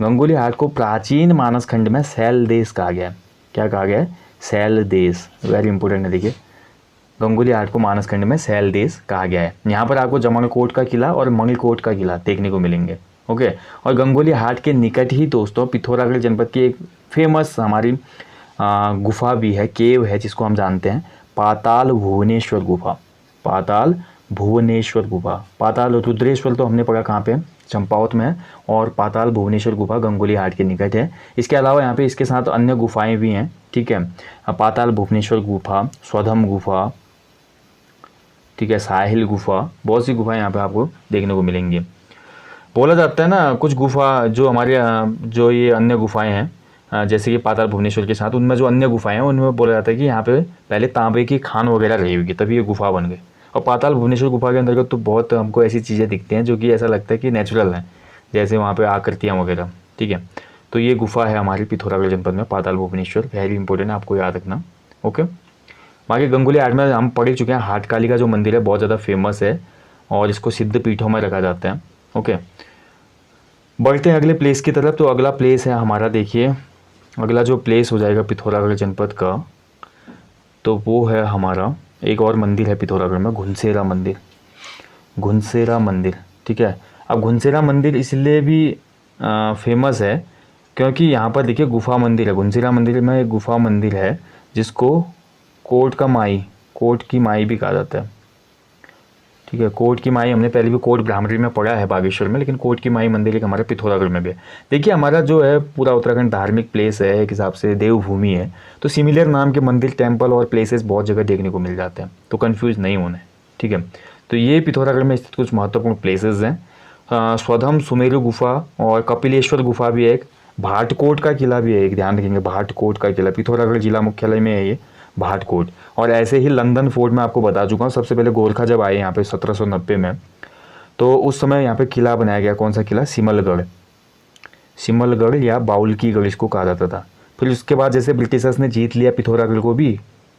[SPEAKER 1] गंगोली हाट को प्राचीन मानस खंड में शैल देश कहा गया है। क्या कहा गया है? शैल देश, वेरी इंपॉर्टेंट है। देखिए गंगोली हाट को मानस खंड में शैल देश कहा गया है। यहाँ पर आपको जमणकोट का किला और मंगलकोट का किला देखने को मिलेंगे। ओके, और गंगोली हाट के निकट ही दोस्तों पिथौरागढ़ जनपद की एक फेमस हमारी गुफा भी है, केव है, जिसको हम जानते हैं पाताल भुवनेश्वर गुफा। पाताल भुवनेश्वर गुफा, पाताल रुद्रेश्वर तो हमने पढ़ा कहाँ पे, चंपावत में है, और पाताल भुवनेश्वर गुफा गंगोली हाट के निकट है। इसके अलावा यहाँ पे इसके साथ अन्य गुफाएं भी हैं, ठीक है, पाताल भुवनेश्वर गुफा, स्वधम गुफा, ठीक है, साहिल गुफा, बहुत सी गुफाएं यहाँ पे आपको देखने को मिलेंगी। बोला जाता है ना कुछ गुफा जो हमारे जो ये अन्य गुफाएं हैं जैसे कि पाताल भुवनेश्वर के साथ, उनमें जो अन्य गुफाएं हैं उनमें बोला जाता है कि यहाँ पे पहले तांबे की खान वगैरह रही होगी तभी ये गुफा बन गई। और पाताल भुवनेश्वर गुफा के अंतर्गत तो बहुत हमको ऐसी चीज़ें दिखती हैं जो कि ऐसा लगता है कि नेचुरल हैं, जैसे वहाँ पे आकृतियाँ वगैरह, ठीक है। तो ये गुफा है हमारी पिथौरागढ़ जनपद में, पाताल भुवनेश्वर, वेरी इंपॉर्टेंट है, आपको याद रखना। ओके, बाकी गंगोली हाट में हम पढ़ चुके हैं, हाट काली का जो मंदिर है बहुत ज़्यादा फेमस है और इसको सिद्ध पीठों में रखा जाता है। ओके, बढ़ते हैं अगले प्लेस की तरफ। तो अगला प्लेस है हमारा, देखिए अगला जो प्लेस हो जाएगा पिथौरागढ़ जनपद का, तो वो है हमारा एक और मंदिर है पिथौरागढ़ में, घुनसेरा मंदिर। घुनसेरा मंदिर, ठीक है। अब घुनसेरा मंदिर इसलिए भी फेमस है क्योंकि यहाँ पर देखिए गुफा मंदिर है। घुनसेरा मंदिर में एक गुफा मंदिर है जिसको कोट की माई भी कहा जाता है, ठीक है। कोट की माई हमने पहले भी कोट ब्राह्मणी में पढ़ा है बागेश्वर में, लेकिन कोट की माई मंदिर एक हमारे पिथौरागढ़ में भी है। देखिए हमारा जो है पूरा उत्तराखंड धार्मिक प्लेस है, एक हिसाब से देवभूमि है, तो सिमिलर नाम के मंदिर, टेम्पल और प्लेसेस बहुत जगह देखने को मिल जाते हैं, तो कन्फ्यूज़ नहीं होना है, ठीक है। तो ये पिथौरागढ़ में स्थित कुछ महत्वपूर्ण प्लेसेस हैं। स्वधम सुमेरु गुफा और कपिलेश्वर गुफा भी है, एक भाटकोट का किला भी है, एक ध्यान रखेंगे, भाटकोट का किला पिथौरागढ़ जिला मुख्यालय में है ये भाटकोट। और ऐसे ही लंदन फोर्ट में आपको बता चुका हूँ, सबसे पहले गोरखा जब आए यहाँ पे 1790 में, तो उस समय यहाँ पे किला बनाया गया। कौन सा किला? सिमलगढ़, सिमलगढ़ या बाउल्कीगढ़ इसको कहा जाता था। फिर उसके बाद जैसे ब्रिटिशर्स ने जीत लिया पिथौरागढ़ को भी,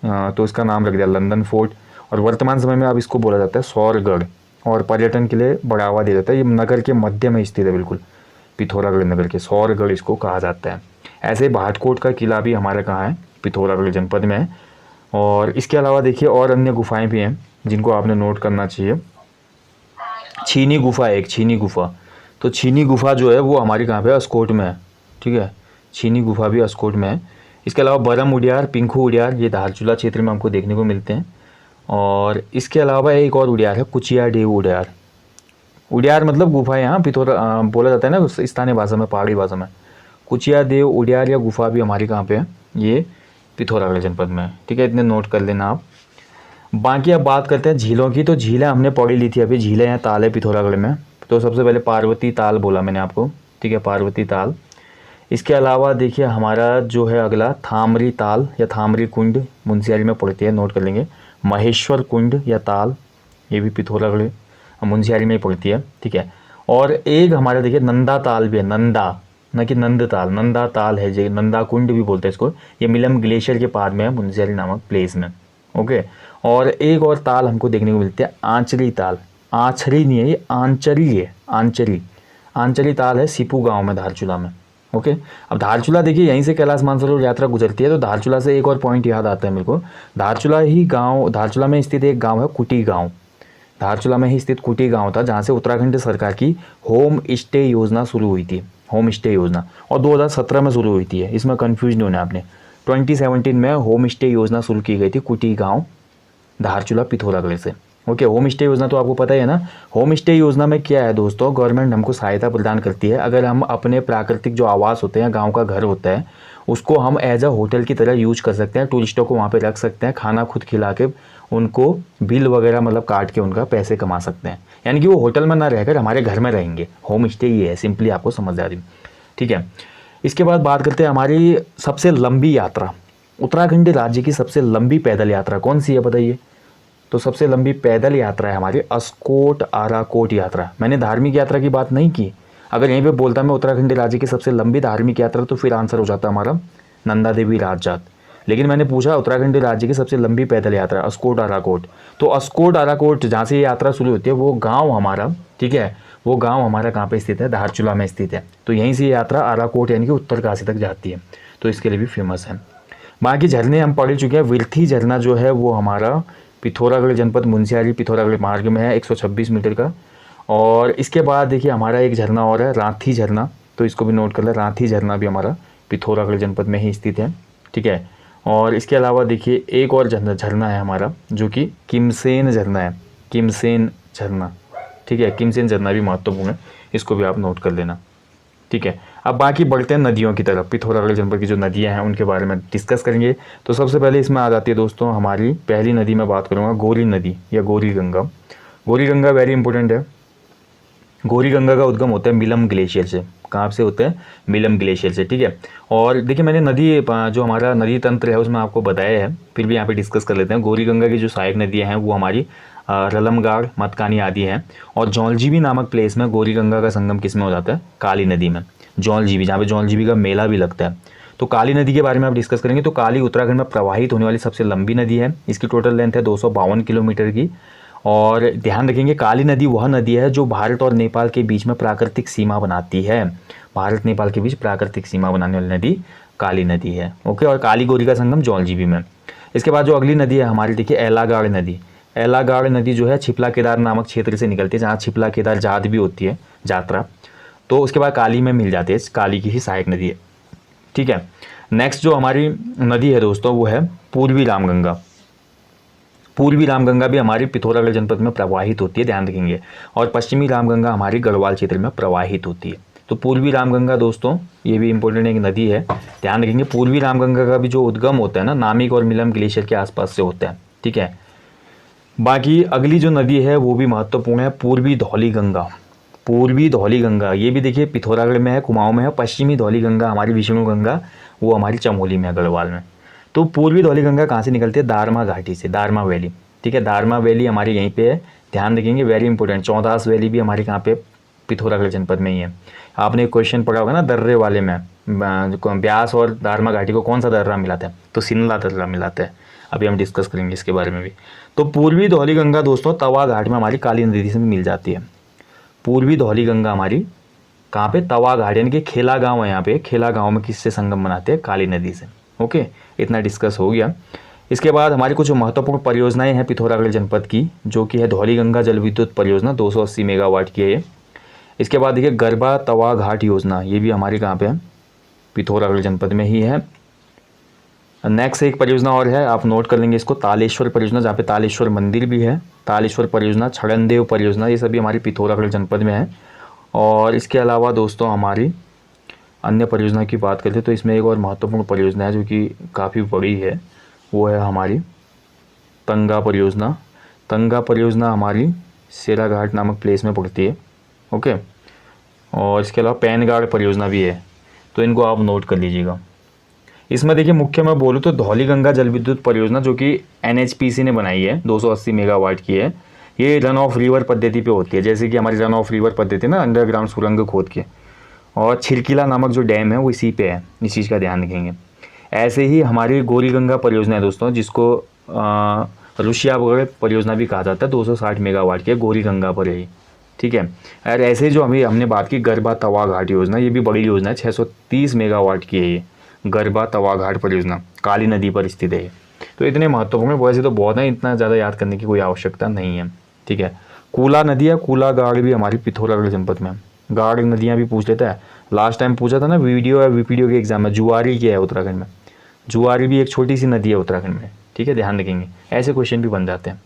[SPEAKER 1] तो इसका नाम रख दिया लंदन फोर्ट, और वर्तमान समय में अब इसको बोला जाता है सौरगढ़, और पर्यटन के लिए बढ़ावा दिया जाता है। ये नगर के मध्य में स्थित है बिल्कुल, पिथौरागढ़ नगर के, सौरगढ़ इसको कहा जाता है। ऐसे भाटकोट का किला भी हमारे कहाँ है? पिथौरागढ़ जनपद में है। और इसके अलावा देखिए और अन्य गुफाएं भी हैं जिनको आपने नोट करना चाहिए। छीनी गुफा है एक, छीनी गुफा, तो छीनी गुफा जो है वो हमारी कहाँ पे? अस्कोट में है, ठीक है, छीनी गुफा भी अस्कोट में है। इसके अलावा बरम उडियार, पिंखू उडियार, ये धारचूला क्षेत्र में हमको देखने को मिलते हैं। और इसके अलावा एक और उडियार है, कुचिया डेव उडियार। उडियार मतलब गुफा, यहाँ पिथौरा बोला जाता है ना स्थानीय भाषा में, पहाड़ी भाषा में। कुचिया देव उडियार या गुफा भी हमारी कहाँ पे है? ये पिथौरागढ़ जनपद में, ठीक है, इतने नोट कर लेना आप। बाकी अब बात करते हैं झीलों की। तो झीलें हमने पढ़ी ली थी अभी, झीलें हैं, ताल है पिथौरागढ़ में। तो सबसे पहले पार्वती ताल बोला मैंने आपको, ठीक है, पार्वती ताल। इसके अलावा देखिए हमारा जो है अगला थामरी ताल या थामरी कुंड, मुंशियारी में पड़ती है, नोट कर लेंगे। महेश्वर कुंड या ताल, ये भी पिथौरागढ़ मुंशियारी में ही पड़ती है, ठीक है। और एक हमारे देखिए नंदा ताल भी है, नंदा, न कि नंद ताल, नंदा ताल है, जो नंदा कुंड भी बोलते हैं इसको। ये मिलम ग्लेशियर के पार में है, मुंशियारी नामक प्लेस में। ओके, और एक और ताल हमको देखने को मिलती है, आंचरी ताल। आंचरी नहीं है ये, आंचरी है, आंचरी, आंचरी ताल है सीपू गांव में, धारचूला में। ओके, अब धारचूला देखिए यहीं से कैलाश मानसरोवर यात्रा गुजरती है, तो धारचूला से एक और पॉइंट याद आता है मेरे को। धारचूला ही गाँव, धारचूला में स्थित एक गाँव है कुटी गाँव। धारचूला में ही स्थित कुटी गाँव था जहाँ से उत्तराखंड सरकार की होम स्टे योजना शुरू हुई थी, होम स्टे योजना, और 2017 में शुरू हुई थी। इसमें कन्फ्यूज नहीं होना आपने, 2017 में होम स्टे योजना शुरू की गई थी कुटी गाँव धारचूला पिथौरागढ़ से। ओके, होम स्टे योजना तो आपको पता ही है ना। होम स्टे योजना में क्या है दोस्तों, गवर्नमेंट हमको सहायता प्रदान करती है। अगर हम अपने प्राकृतिक जो आवास होते हैं, गांव का घर होता है, उसको हम एज अ होटल की तरह यूज कर सकते हैं, टूरिस्टों को वहाँ पे रख सकते हैं, खाना खुद खिला के उनको बिल वगैरह मतलब काट के उनका पैसे कमा सकते हैं। यानी कि वो होटल में ना रहकर हमारे घर में रहेंगे। होम स्टे ये है, सिंपली आपको समझ आ रही, ठीक है। इसके बाद बात करते हैं हमारी सबसे लंबी यात्रा। उत्तराखंड राज्य की सबसे लंबी पैदल यात्रा कौन सी है बताइए? तो सबसे लंबी पैदल यात्रा है हमारी अस्कोट आराकोट यात्रा। मैंने धार्मिक यात्रा की बात नहीं की। अगर यहीं पे बोलता मैं उत्तराखंड राज्य की सबसे लंबी धार्मिक यात्रा, तो फिर आंसर हो जाता हमारा नंदा देवी राजजात। लेकिन मैंने पूछा उत्तराखंड राज्य की सबसे लंबी पैदल यात्रा अस्कोट आराकोट। तो अस्कोट आराकोट जहाँ से ये यात्रा शुरू होती है वो गाँव हमारा, ठीक है, वो गाँव हमारा कहाँ पे स्थित है, धारचूला में स्थित है। तो यहीं से ये यात्रा आराकोट यानी कि उत्तरकाशी तक जाती है, तो इसके लिए भी फेमस है। बाकी झरने हम पढ़ चुके हैं। विरथी झरना जो है वो हमारा पिथौरागढ़ जनपद मुंशियारी पिथौरागढ़ मार्ग में है, 126 मीटर का। और इसके बाद देखिए हमारा एक झरना और है रांथी झरना, तो इसको भी नोट कर लें। रांथी झरना भी हमारा पिथौरागढ़ जनपद में ही स्थित है, ठीक है। और इसके अलावा देखिए एक और झरना है हमारा जो कि किमसेन झरना है, किमसेन झरना, ठीक है। किमसेन झरना भी महत्वपूर्ण है, इसको भी आप नोट कर लेना, ठीक है। अब बाकी बढ़ते हैं नदियों की तरफ। पिथौरागढ़ जनपद की जो नदियां हैं उनके बारे में डिस्कस करेंगे। तो सबसे पहले इसमें आ जाती है दोस्तों हमारी पहली नदी में बात करूँगा गौरी नदी या गौरी गंगा। गौरी गंगा वेरी इंपॉर्टेंट है। गौरी गंगा का उद्गम होता है मिलम ग्लेशियर से। कहाँ से होता है? मिलम ग्लेशियर से, ठीक है। और देखिए मैंने नदी जो हमारा नदी तंत्र है उसमें आपको बताया है, फिर भी यहाँ पे डिस्कस कर लेते हैं। गौरी गंगा की जो सहायक नदियाँ हैं वो हमारी रलमगाड़, मतकानी आदि हैं। और जौलजीबी नामक प्लेस में गौरी गंगा का संगम किस में हो जाता है? काली नदी में। जौलजीबी, जहाँ पे जौलजीबी का मेला भी लगता है। तो काली नदी के बारे में आप डिस्कस करेंगे। तो काली उत्तराखंड में प्रवाहित होने वाली सबसे लंबी नदी है। इसकी टोटल लेंथ है 252 किलोमीटर की। और ध्यान रखेंगे काली नदी वह नदी है जो भारत और नेपाल के बीच में प्राकृतिक सीमा बनाती है। भारत नेपाल के बीच प्राकृतिक सीमा बनाने वाली नदी काली नदी है, ओके। और काली गौरी का संगम जौलजीबी में। इसके बाद जो अगली नदी है हमारी देखिए एलागाड़ नदी। एलागाड़ नदी जो है छिपला केदार नामक क्षेत्र से निकलती है, जहाँ छिपला केदार जात भी होती है, यात्रा। तो उसके बाद काली में मिल जाती है, काली की ही सहायक नदी है, ठीक है। नेक्स्ट जो हमारी नदी है दोस्तों वो है पूर्वी रामगंगा। पूर्वी रामगंगा भी हमारी पिथौरागढ़ जनपद में प्रवाहित होती है, ध्यान रखेंगे। और पश्चिमी रामगंगा हमारी गढ़वाल क्षेत्र में प्रवाहित होती है। तो पूर्वी रामगंगा दोस्तों ये भी इंपॉर्टेंट एक नदी है, ध्यान रखेंगे। पूर्वी रामगंगा का भी जो उद्गम होता है ना नामिक और मिलम ग्लेशियर के आसपास से होता है, ठीक है। बाकी अगली जो नदी है वो भी महत्वपूर्ण है, पूर्वी धौली गंगा। पूर्वी धौली गंगा ये भी देखिए पिथौरागढ़ में है, कुमाऊं में है। पश्चिमी धौली गंगा हमारी विष्णु गंगा वो हमारी चमोली में है, गढ़वाल में। तो पूर्वी धौली गंगा कहाँ से निकलती है? दारमा घाटी से, दारमा वैली, ठीक है। दारमा वैली हमारी यहीं पे है, ध्यान रखेंगे, वेरी इंपॉर्टेंट। चौदास वैली भी हमारी कहाँ पे? पिथौरागढ़ जनपद में ही है। आपने एक क्वेश्चन पढ़ा होगा ना दर्रे वाले में, ब्यास और दारमा घाटी को कौन सा दर्रा मिलाता है? तो सिनला दर्रा मिलाता है। अभी हम डिस्कस करेंगे इसके बारे में भी। तो पूर्वी धौली गंगा दोस्तों तवा घाट में हमारी काली नदी से मिल जाती है। पूर्वी धौली गंगा हमारी कहाँ पे? तवा घाट, यानी कि खेला गांव है यहाँ पे। खेला गांव में किससे संगम बनाते हैं? काली नदी से, ओके। इतना डिस्कस हो गया। इसके बाद हमारी कुछ महत्वपूर्ण परियोजनाएं हैं पिथौरागढ़ जनपद की, जो कि है धौली गंगा जल विद्युत परियोजना 280 मेगावाट की है ये। इसके बाद देखिए गरबा तवा घाट योजना, ये भी हमारी कहाँ पे है? पिथौरागढ़ जनपद में ही है। नेक्स्ट एक परियोजना और है, आप नोट कर लेंगे इसको, तालेश्वर परियोजना, जहाँ पे तालेश्वर मंदिर भी है। तालेश्वर परियोजना, छड़नदेव परियोजना, ये सभी हमारी पिथौरागढ़ जनपद में है। और इसके अलावा दोस्तों हमारी अन्य परियोजना की बात करते हैं तो इसमें एक और महत्वपूर्ण परियोजना है जो कि काफ़ी बड़ी है, वो है हमारी तंगा परियोजना। तंगा परियोजना हमारी सेराघाट नामक प्लेस में पड़ती है, ओके। और इसके अलावा पैनगाड़ परियोजना भी है, तो इनको आप नोट कर लीजिएगा। इसमें देखिए मुख्य मैं बोलूँ तो धौली गंगा जल विद्युत परियोजना जो कि NHPC ने बनाई है, 280 मेगावाट की है। ये रन ऑफ रिवर पद्धति पे होती है, जैसे कि हमारी रन ऑफ रिवर पद्धति ना अंडरग्राउंड सुरंग खोद के। और छिरकिला नामक जो डैम है वो इसी पे है, इस चीज़ का ध्यान रखेंगे। ऐसे ही हमारी गौरी गंगा परियोजना है दोस्तों, जिसको रुशियागढ़ परियोजना भी कहा जाता है, 260 मेगावाट की है, गौरी गंगा पर है, ठीक है। और ऐसे जो हमने बात की गरबा तवा घाट योजना, ये भी बड़ी योजना है, 630 मेगावाट की है ये गरबा तवा घाट परियोजना, काली नदी पर स्थित है। तो इतने महत्वपूर्ण, वैसे तो बहुत है, इतना ज़्यादा याद करने की कोई आवश्यकता नहीं है, ठीक है। कूला नदी है, कूला गाड़ भी हमारी पिथौरागढ़ जनपद में। गाड़ नदियाँ भी पूछ लेता है, लास्ट टाइम पूछा था ना वीडियो या वीपीडीओ के एग्जाम में। जुआरी क्या है उत्तराखंड में? जुआरी भी एक छोटी सी नदी है उत्तराखंड में, ठीक है, ध्यान रखेंगे, ऐसे क्वेश्चन भी बन जाते हैं।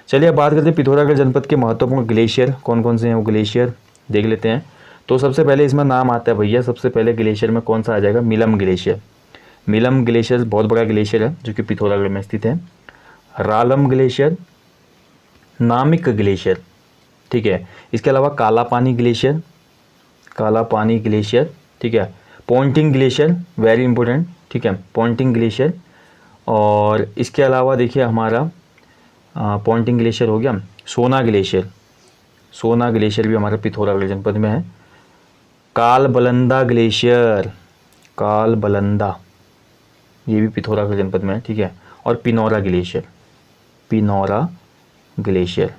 [SPEAKER 1] चलिए अब बात करते हैं पिथौरागढ़ जनपद के महत्वपूर्ण ग्लेशियर कौन कौन से हैं, वो ग्लेशियर देख लेते हैं। तो सबसे पहले इसमें नाम आता है भैया, सबसे पहले ग्लेशियर में कौन सा आ जाएगा? मिलम ग्लेशियर। मिलम ग्लेशियर बहुत बड़ा ग्लेशियर है जो कि पिथौरागढ़ में स्थित है। रालम ग्लेशियर, नामिक ग्लेशियर, ठीक है। इसके अलावा काला पानी ग्लेशियर, काला पानी ग्लेशियर, ठीक है। पॉइंटिंग ग्लेशियर वेरी इंपॉर्टेंट, ठीक है, पॉइंटिंग ग्लेशियर। और इसके अलावा देखिए हमारा पॉन्टिंग ग्लेशियर हो गया, सोना ग्लेशियर, सोना ग्लेशियर भी हमारे पिथौरागढ़ जनपद में है। कालबलंदा ग्लेशियर, कालबलंदा ये भी पिथौरागढ़ जनपद में है, ठीक है। और पिनौरा ग्लेशियर, पिनौरा ग्लेशियर,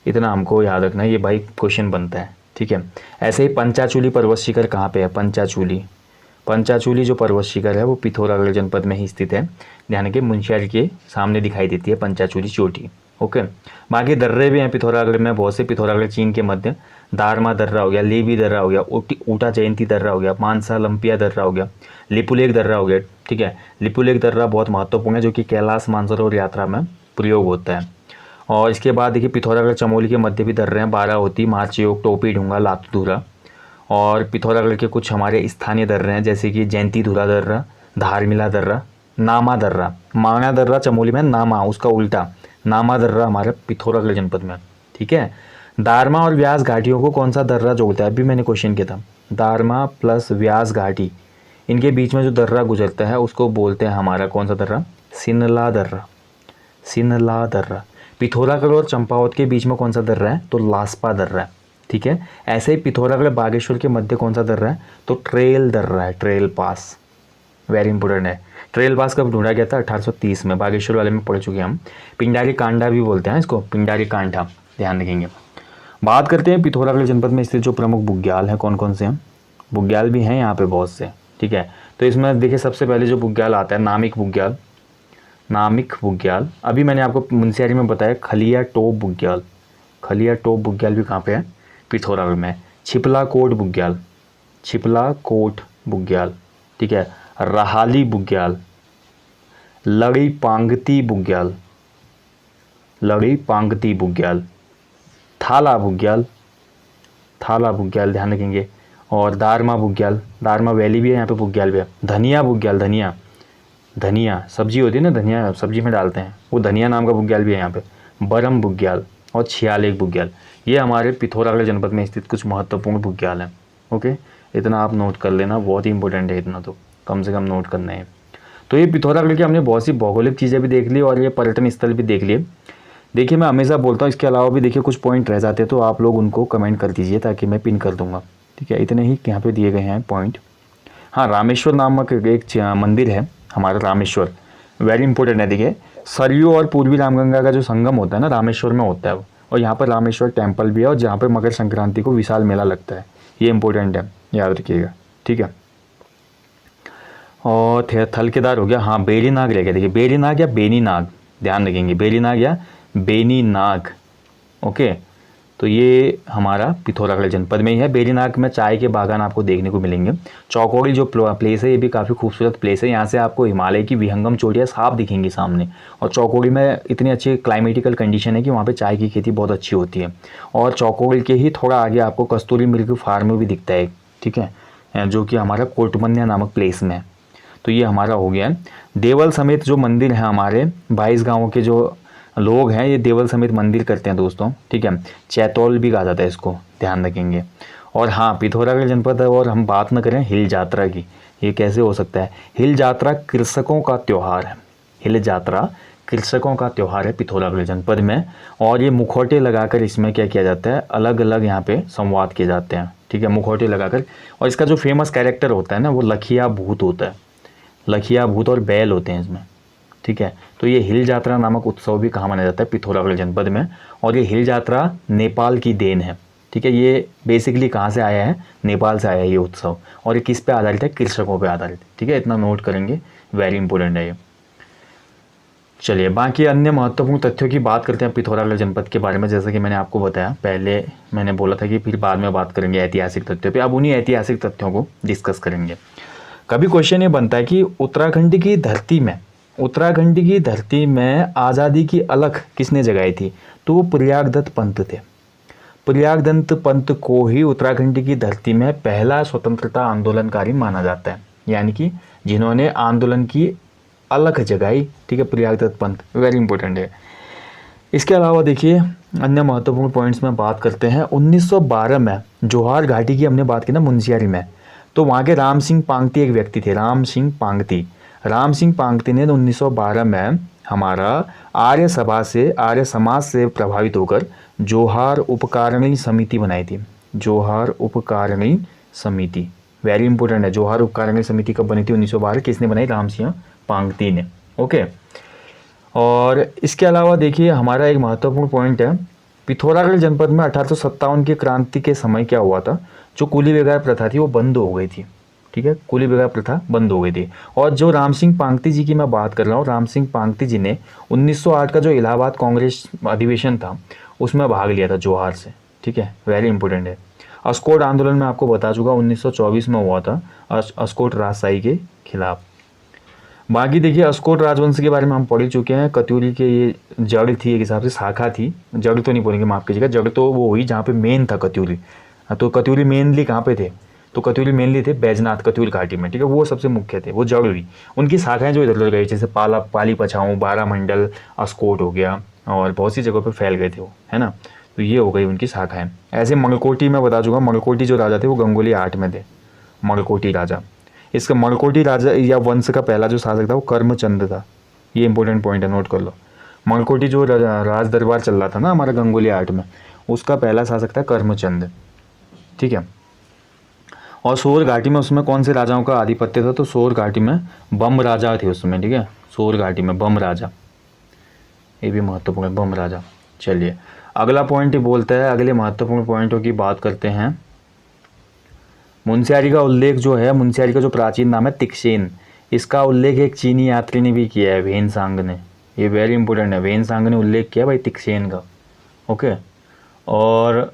[SPEAKER 1] इतना हमको याद रखना है, ये भाई क्वेश्चन बनता है, ठीक है। ऐसे ही पंचाचूली पर्वत शिखर कहाँ पे है? पंचाचूली, पंचाचूली जो पर्वत शिखर है वो पिथौरागढ़ जनपद में ही स्थित है। ध्यान के मुंशियारी के सामने दिखाई देती है पंचाचूली चोटी। ओके, बाकी दर्रे भी हैं पिथौरागढ़ में बहुत से। पिथौरागढ़ चीन के मध्य दारमा दर्रा हो गया, लेवी दर्रा हो गया, ऊटा जयंती दर्रा हो गया, मानसा लंपिया दर्रा हो गया, लिपुलेख दर्रा हो गया, ठीक है। लिपुलेख दर्रा बहुत महत्वपूर्ण है जो कि कैलाश मानसरोवर यात्रा में प्रयोग होता है। और इसके बाद देखिए पिथौरागढ़ चमोली के मध्य भी दर्रे हैं, बाराहोती, मारचयोग, टोपी ढूंगा, लातूधुरा। और पिथौरागढ़ के कुछ हमारे स्थानीय दर्रे हैं जैसे कि जयंती धुरा दर्रा, धारमिला दर्रा, नामा दर्रा। मांगना दर्रा चमोली में, नामा उसका उल्टा, नामा दर्रा हमारे पिथौरागढ़ जनपद में, ठीक है। दारमा और व्यास घाटियों को कौन सा दर्रा जोड़ता है? अभी मैंने क्वेश्चन किया था, दारमा प्लस व्यास घाटी, इनके बीच में जो दर्रा गुजरता है उसको बोलते हैं हमारा कौन सा दर्रा? सिनला दर्रा, सिनला दर्रा। पिथौरागढ़ और चंपावत के बीच में कौन सा दर्रा है? तो लास्पा दर्रा है, ठीक है। ऐसे ही पिथौरागढ़ बागेश्वर के मध्य कौन सा दर्रा है? तो ट्रेल दर्रा है, ट्रेल पास, वेरी इंपॉर्टेंट है। ट्रेल पास कब ढूंढा गया था? 1830 में, बागेश्वर वाले में पढ़ चुके हैं हम। पिंडारी कांडा भी बोलते हैं इसको, पिंडारी कांडा, ध्यान रखेंगे। बात करते हैं पिथौरागढ़ जनपद में स्थित जो प्रमुख बुग्याल हैं कौन कौन से हैं। बुग्याल भी हैं यहाँ पे बहुत से, ठीक है। तो इसमें देखिए सबसे पहले जो बुग्याल आता है नामिक बुग्याल, नामिक बुग्याल। अभी मैंने आपको मुंशियारी में बताया खलिया टोप बुग्याल, खलिया टोप बुग्याल भी कहाँ पे है? पिथौरागढ़ में। छिपला कोट बुग्याल, छिपला कोट बुग्याल, ठीक है। रहाली बुग्याल, लड़ी पांगती बुग्याल, लड़ी पांगती बुग्याल, थाला बुग्याल, थाला बुग्याल, ध्यान रखेंगे। और दारमा बुग्याल, दारमा वैली भी है यहाँ पे, बुग्याल भी है। धनिया बुग्याल, धनिया, धनिया सब्जी होती है ना, धनिया सब्जी में डालते हैं, वो धनिया नाम का बुग्याल भी है यहाँ पे। बरम बुग्याल और छियालेख बुग्याल, ये हमारे पिथौरागढ़ जनपद में स्थित कुछ महत्वपूर्ण बुग्याल हैं। ओके, इतना आप नोट कर लेना, बहुत ही इंपॉर्टेंट है, इतना तो कम से कम नोट करना है। तो ये पिथौरागढ़ की हमने बहुत सी भौगोलिक चीज़ें भी देख ली और ये पर्यटन स्थल भी देख लिए। देखिए मैं हमेशा बोलता हूँ इसके अलावा भी देखिए कुछ पॉइंट रह जाते हैं तो आप लोग उनको कमेंट कर दीजिए ताकि मैं पिन कर दूंगा, ठीक है। इतने ही यहाँ पे दिए गए हैं पॉइंट। हाँ, रामेश्वर नामक एक मंदिर है हमारा, रामेश्वर, वेरी इंपॉर्टेंट है। देखिए सरयू और पूर्वी रामगंगा का जो संगम होता है ना, रामेश्वर में होता है वो, और यहाँ पर रामेश्वर टेम्पल भी है और जहाँ पर मकर संक्रांति को विशाल मेला लगता है, ये इंपॉर्टेंट है, याद रखिएगा, ठीक है। और थलकेदार हो गया, हाँ बेरीनाग रह गया। देखिए बेरीनाग या बेनीनाग, ध्यान रखेंगे, बेरीनाग या बेनीनाग। ओके, तो ये हमारा पिथौरागढ़ जनपद में ही है। बेरीनाग में चाय के बागान आपको देखने को मिलेंगे। चौकोड़ी जो प्लेस है ये भी काफ़ी खूबसूरत प्लेस है, यहाँ से आपको हिमालय की विहंगम चोटियाँ साफ दिखेंगी सामने। और चौकोड़ी में इतनी अच्छी क्लाइमेटिकल कंडीशन है कि वहाँ पे चाय की खेती बहुत अच्छी होती है। और चौकोड़ी के ही थोड़ा आगे आपको कस्तूरी मिल्क फार्म भी दिखता है, ठीक है, जो कि हमारा कोटमन्या नामक प्लेस में है। तो ये हमारा हो गया है। देवल समेत जो मंदिर है हमारे 22 गाँवों के जो लोग हैं ये देवल समेत मंदिर करते हैं दोस्तों, ठीक है। चैतौल भी कहा जाता है इसको, ध्यान रखेंगे। और हाँ, पिथौरागढ़ जनपद है और हम बात न करें हिल जात्रा की, ये कैसे हो सकता है? हिल जात्रा कृषकों का त्यौहार है, हिल जात्रा कृषकों का त्यौहार है पिथौरागढ़ जनपद में। और ये मुखौटे लगाकर इसमें क्या किया जाता है, अलग अलग यहाँ पे संवाद किए जाते हैं, ठीक है, मुखौटे लगाकर। और इसका जो फेमस कैरेक्टर होता है ना वो लखिया भूत होता है, लखिया भूत और बैल होते हैं इसमें, ठीक है। तो ये हिल जात्रा नामक उत्सव भी कहाँ मनाया जाता है? पिथौरागढ़ जनपद में। और ये हिल जात्रा नेपाल की देन है, ठीक है। ये बेसिकली कहाँ से आया है? नेपाल से आया है ये उत्सव। और ये किस पे आधारित है? कृषकों पे आधारित, ठीक है, इतना नोट करेंगे, वेरी इंपॉर्टेंट है ये। चलिए बाकी अन्य महत्वपूर्ण तथ्यों की बात करते हैं पिथौरागढ़ जनपद के बारे में। जैसा कि मैंने आपको बताया, पहले मैंने बोला था कि फिर बाद में बात करेंगे ऐतिहासिक तथ्यों पे, अब उन्हीं ऐतिहासिक तथ्यों को डिस्कस करेंगे। कभी क्वेश्चन ये बनता है कि उत्तराखंड की धरती में, उत्तराखंड की धरती में आज़ादी की अलख किसने जगाई थी? तो वो प्रयागदत्त पंत थे। प्रयागदत्त पंत को ही उत्तराखंड की धरती में पहला स्वतंत्रता आंदोलनकारी माना जाता है, यानी कि जिन्होंने आंदोलन की अलख जगाई, ठीक है, प्रयागदत्त पंत, वेरी इंपॉर्टेंट है। इसके अलावा देखिए अन्य महत्वपूर्ण पॉइंट्स में बात करते हैं। 1912 में जोहार घाटी की हमने बात की ना मुंशियारी में, तो वहाँ के राम सिंह पांगती एक व्यक्ति थे, राम सिंह पांगती। राम सिंह पांगती ने 1912 में हमारा आर्य समाज से प्रभावित होकर जोहार उपकारिणी समिति बनाई थी। जोहार उपकारिणी समिति वेरी इंपॉर्टेंट है। जोहार उपकारिणी समिति कब बनी थी? 1912। किसने बनाई? राम सिंह पांगती ने। ओके। और इसके अलावा देखिए हमारा एक महत्वपूर्ण पॉइंट है, पिथौरागढ़ जनपद में 1857 की क्रांति के समय क्या हुआ था, जो कुली बेगार प्रथा थी वो बंद हो गई थी। ठीक है, कुली बेगार प्रथा बंद हो गई थी। और जो राम सिंह पांगती जी की मैं बात कर रहा हूँ, राम सिंह पांगती जी ने 1908 का जो इलाहाबाद कांग्रेस अधिवेशन था उसमें भाग लिया था जोहार से। ठीक है, वेरी इंपॉर्टेंट है। अस्कोट आंदोलन में आपको बता चुका 1924 में हुआ था अस्कोट राजशाही के खिलाफ। बाकी देखिए अस्कोट राजवंश के बारे में हम पढ़ चुके हैं। कत्यूरी के ये जड़ थी, एक हिसाब से शाखा थी, जड़ तो नहीं बोलेंगे, माफ़ कीजिएगा, जड़ तो वो हुई जहाँ पे मेन था कत्यूरी। तो कत्यूरी मेनली कहाँ पे थे? तो कत्यूरी मेनली थे बैजनाथ कत्यूरी घाटी में। ठीक है, वो सबसे मुख्य थे, वो जड़ हुई। उनकी शाखाएं जो इधर उधर गई, जैसे पाली पछाऊँ, बारामंडल, अस्कोट हो गया, और बहुत सी जगहों पर फैल गए थे वो, है ना। तो ये हो गई उनकी शाखाएं। ऐसे मणकोटी में बता चुका, मणकोटी जो राजा थे वो गंगोली 8 में थे, मणकोटी राजा। इसका मणकोटी राजा या वंश का पहला जो शासक था वो कर्मचंद था। ये इंपॉर्टेंट पॉइंट है, नोट कर लो। मणकोटी जो राज दरबार चल रहा था ना हमारा गंगोली 8 में, उसका पहला शासक था कर्मचंद। ठीक है। और सोर घाटी में उसमें कौन से राजाओं का आधिपत्य था? तो सोर घाटी में बम राजा थे उसमें। ठीक है, सोर घाटी में बम राजा, ये भी महत्वपूर्ण है, बम राजा। चलिए अगला पॉइंट बोलता है, अगले महत्वपूर्ण पॉइंटों की बात करते हैं। मुंशियारी का उल्लेख जो है, मुंशियारी का जो प्राचीन नाम है तिक्सेन, इसका उल्लेख एक चीनी यात्री ने भी किया है, वेनसांग ने। ये वेरी इंपॉर्टेंट है, वेनसांग ने उल्लेख किया भाई तिक्सेन का। ओके। और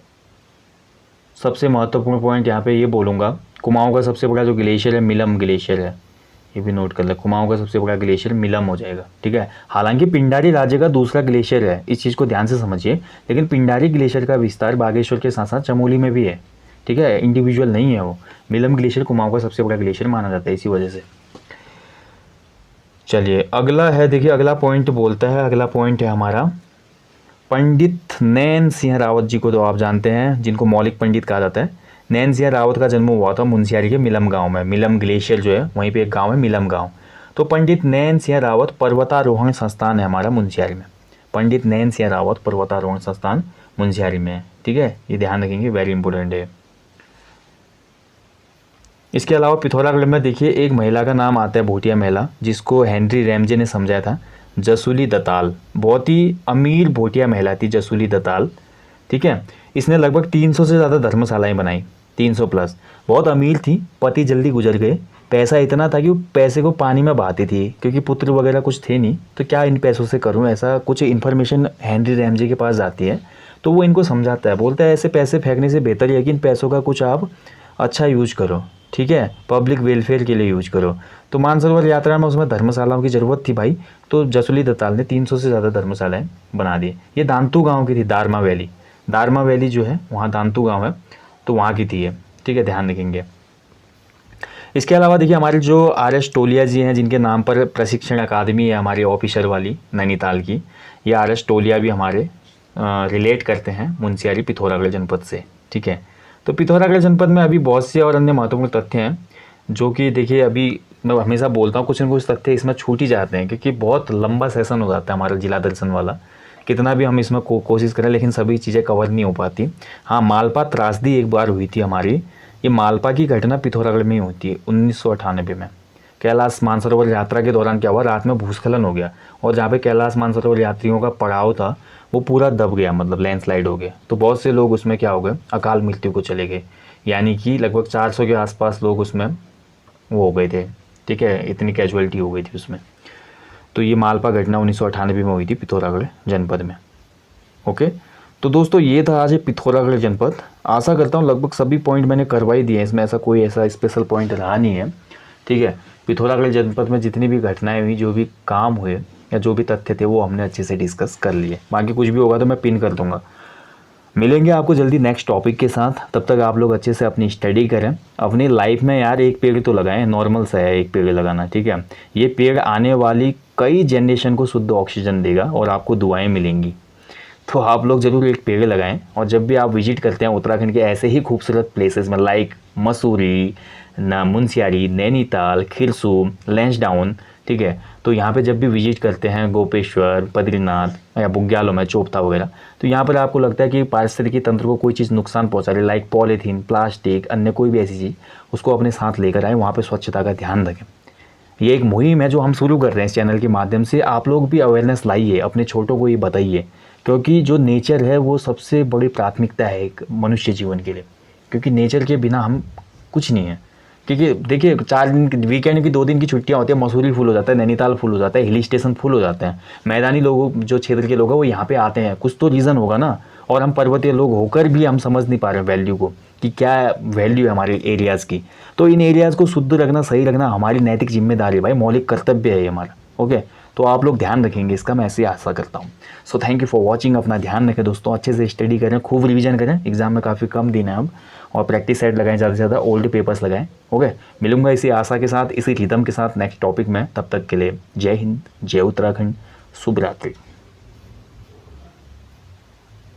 [SPEAKER 1] सबसे महत्वपूर्ण पॉइंट यहाँ पे ये बोलूँगा, कुमाऊँ का सबसे बड़ा जो ग्लेशियर है मिलम ग्लेशियर है, ये भी नोट कर ले। कुमाऊँ का सबसे बड़ा ग्लेशियर मिलम हो जाएगा। ठीक है, हालांकि पिंडारी राज्य का दूसरा ग्लेशियर है, इस चीज़ को ध्यान से समझिए, लेकिन पिंडारी ग्लेशियर का विस्तार बागेश्वर के साथ साथ चमोली में भी है। ठीक है, इंडिविजुअल नहीं है वो। मिलम ग्लेशियर कुमाऊँ का सबसे बड़ा ग्लेशियर माना जाता है इसी वजह से। चलिए अगला है, देखिए अगला पॉइंट बोलता है, अगला पॉइंट है हमारा पंडित नैन सिंह रावत जी को तो आप जानते हैं, जिनको मौलिक पंडित कहा जाता है। नैन सिंह रावत का जन्म हुआ था मुंशियारी के मिलम गांव में। मिलम ग्लेशियर जो है वहीं पे एक गांव है मिलम गांव। तो पंडित नैन सिंह रावत पर्वतारोहण संस्थान है हमारा मुंशियारी में। पंडित नैन सिंह रावत पर्वतारोहण संस्थान मुंशियारी में है। ठीक है, ये ध्यान रखेंगे, वेरी इंपॉर्टेंट है। इसके अलावा पिथौरागढ़ में देखिए एक महिला का नाम आता है, भोटिया महिला, जिसको हेनरी रैमजे ने समझाया था, जसूली दताल। बहुत ही अमीर भोटिया महिला थी जसूली दताल। ठीक है, इसने लगभग 300 से ज़्यादा धर्मशालाएं बनाई, 300 प्लस। बहुत अमीर थी, पति जल्दी गुजर गए। पैसा इतना था कि वो पैसे को पानी में बहाती थी, क्योंकि पुत्र वगैरह कुछ थे नहीं, तो क्या इन पैसों से करूँ, ऐसा कुछ इन्फॉर्मेशन हेनरी रैमजे के पास जाती है। तो वो इनको समझाता है, बोलता है ऐसे पैसे फेंकने से बेहतर है कि इन पैसों का कुछ आप अच्छा यूज करो। ठीक है, पब्लिक वेलफेयर के लिए यूज करो। तो मानसरोवर यात्रा में उसमें धर्मशालाओं की ज़रूरत थी भाई, तो जसूली दताल ने 300 से ज़्यादा धर्मशालाएं बना दी। ये दांतू गांव की थी, दारमा वैली। दारमा वैली जो है वहाँ दांतू गांव है, तो वहाँ की थी ये। ठीक है, ध्यान रखेंगे। इसके अलावा देखिए हमारे जो आर.एस. टोलिया जी हैं, जिनके नाम पर प्रशिक्षण अकादमी है हमारी ऑफिसर वाली नैनीताल की, ये आर.एस. टोलिया भी हमारे रिलेट करते हैं मुंशियारी पिथौरागढ़ जनपद से। ठीक है, तो पिथौरागढ़ जनपद में अभी बहुत से और अन्य महत्वपूर्ण तथ्य हैं, जो कि देखिए अभी मैं हमेशा बोलता हूँ कुछ न कुछ तथ्य इसमें छूट ही जाते हैं, क्योंकि बहुत लंबा सेशन हो जाता है हमारा जिला दर्शन वाला। कितना भी हम इसमें कोशिश करें, लेकिन सभी चीज़ें कवर नहीं हो पाती। हाँ, मालपा त्रासदी एक बार हुई थी हमारी। ये मालपा की घटना पिथौरागढ़ में ही होती है 1998 में। कैलाश मानसरोवर यात्रा के दौरान क्या हुआ, रात में भूस्खलन हो गया, और जहाँ पे कैलाश मानसरोवर यात्रियों का पड़ाव था वो पूरा दब गया, मतलब लैंडस्लाइड हो गया। तो बहुत से लोग उसमें क्या हो गए, अकाल मृत्यु को चले गए। यानी कि लगभग 400 के आसपास लोग उसमें वो हो गए थे। ठीक है, इतनी कैजुअलिटी हो गई थी उसमें। तो ये मालपा घटना 1998 में हुई थी पिथौरागढ़ जनपद में। ओके, तो दोस्तों ये था आज पिथौरागढ़ जनपद। आशा करता हूँ लगभग सभी पॉइंट मैंने करवा ही दिए हैं, इसमें ऐसा कोई ऐसा स्पेशल पॉइंट रहा नहीं है। ठीक है, पिथौरागढ़ जनपद में जितनी भी घटनाएं हुई, जो भी काम हुए या जो भी तथ्य थे, वो हमने अच्छे से डिस्कस कर लिए। बाकी कुछ भी होगा तो मैं पिन कर दूंगा। मिलेंगे आपको जल्दी नेक्स्ट टॉपिक के साथ। तब तक आप लोग अच्छे से अपनी स्टडी करें। अपनी लाइफ में यार एक पेड़ तो लगाएं, नॉर्मल सा है एक पेड़ लगाना। ठीक है, ये पेड़ आने वाली कई जनरेशन को शुद्ध ऑक्सीजन देगा और आपको दुआएं मिलेंगी। तो आप लोग ज़रूर एक पेड़ लगाएं। और जब भी आप विजिट करते हैं उत्तराखंड के ऐसे ही खूबसूरत प्लेसेस में, लाइक मसूरी, मुंशियारी, नैनीताल, खिरसू, लैंसडाउन, ठीक है। तो यहाँ पे जब भी विजिट करते हैं गोपेश्वर, बद्रीनाथ या बुग्यालों में चोपता वगैरह, तो यहाँ पर आपको लगता है कि पारिस्थितिकी तंत्र को कोई चीज़ नुकसान पहुँचा रही है, लाइक पॉलीथीन, प्लास्टिक, अन्य कोई भी ऐसी चीज़, उसको अपने साथ लेकर आए, वहाँ पर स्वच्छता का ध्यान रखें। ये एक मुहिम है जो हम शुरू कर रहे हैं इस चैनल के माध्यम से। आप लोग भी अवेयरनेस लाइए, अपने छोटों को ये बताइए, क्योंकि जो नेचर है वो सबसे बड़ी प्राथमिकता है एक मनुष्य जीवन के लिए, क्योंकि नेचर के बिना हम कुछ नहीं है। क्योंकि देखिए 4 दिन की वीकेंड की 2 दिन की छुट्टियां होती है, मसूरी फुल हो जाता है, नैनीताल फुल हो जाता है, हिल स्टेशन फुल हो जाते हैं, मैदानी लोगों जो क्षेत्र के लोग हैं वो यहाँ पे आते हैं, कुछ तो रीज़न होगा ना। और हम पर्वतीय लोग होकर भी हम समझ नहीं पा रहे वैल्यू को, कि क्या वैल्यू है हमारे एरियाज़ की। तो इन एरियाज़ को शुद्ध रखना, सही रखना हमारी नैतिक जिम्मेदारी है भाई, मौलिक कर्तव्य है ये हमारा। ओके, तो आप लोग ध्यान रखेंगे इसका, मैं ऐसे आशा करता हूँ। So thank you for watching. अपना ध्यान रखें दोस्तों, अच्छे से स्टडी करें, खूब रिवीजन करें, एग्जाम में काफ़ी कम दिन है अब, और प्रैक्टिस सेट लगाएं, ज़्यादा से ज़्यादा ओल्ड पेपर्स लगाएं। ओके, मिलूंगा इसी आशा के साथ, इसी रिदम के साथ नेक्स्ट टॉपिक में। तब तक के लिए जय हिंद, जय उत्तराखंड, शुभ रात्रि।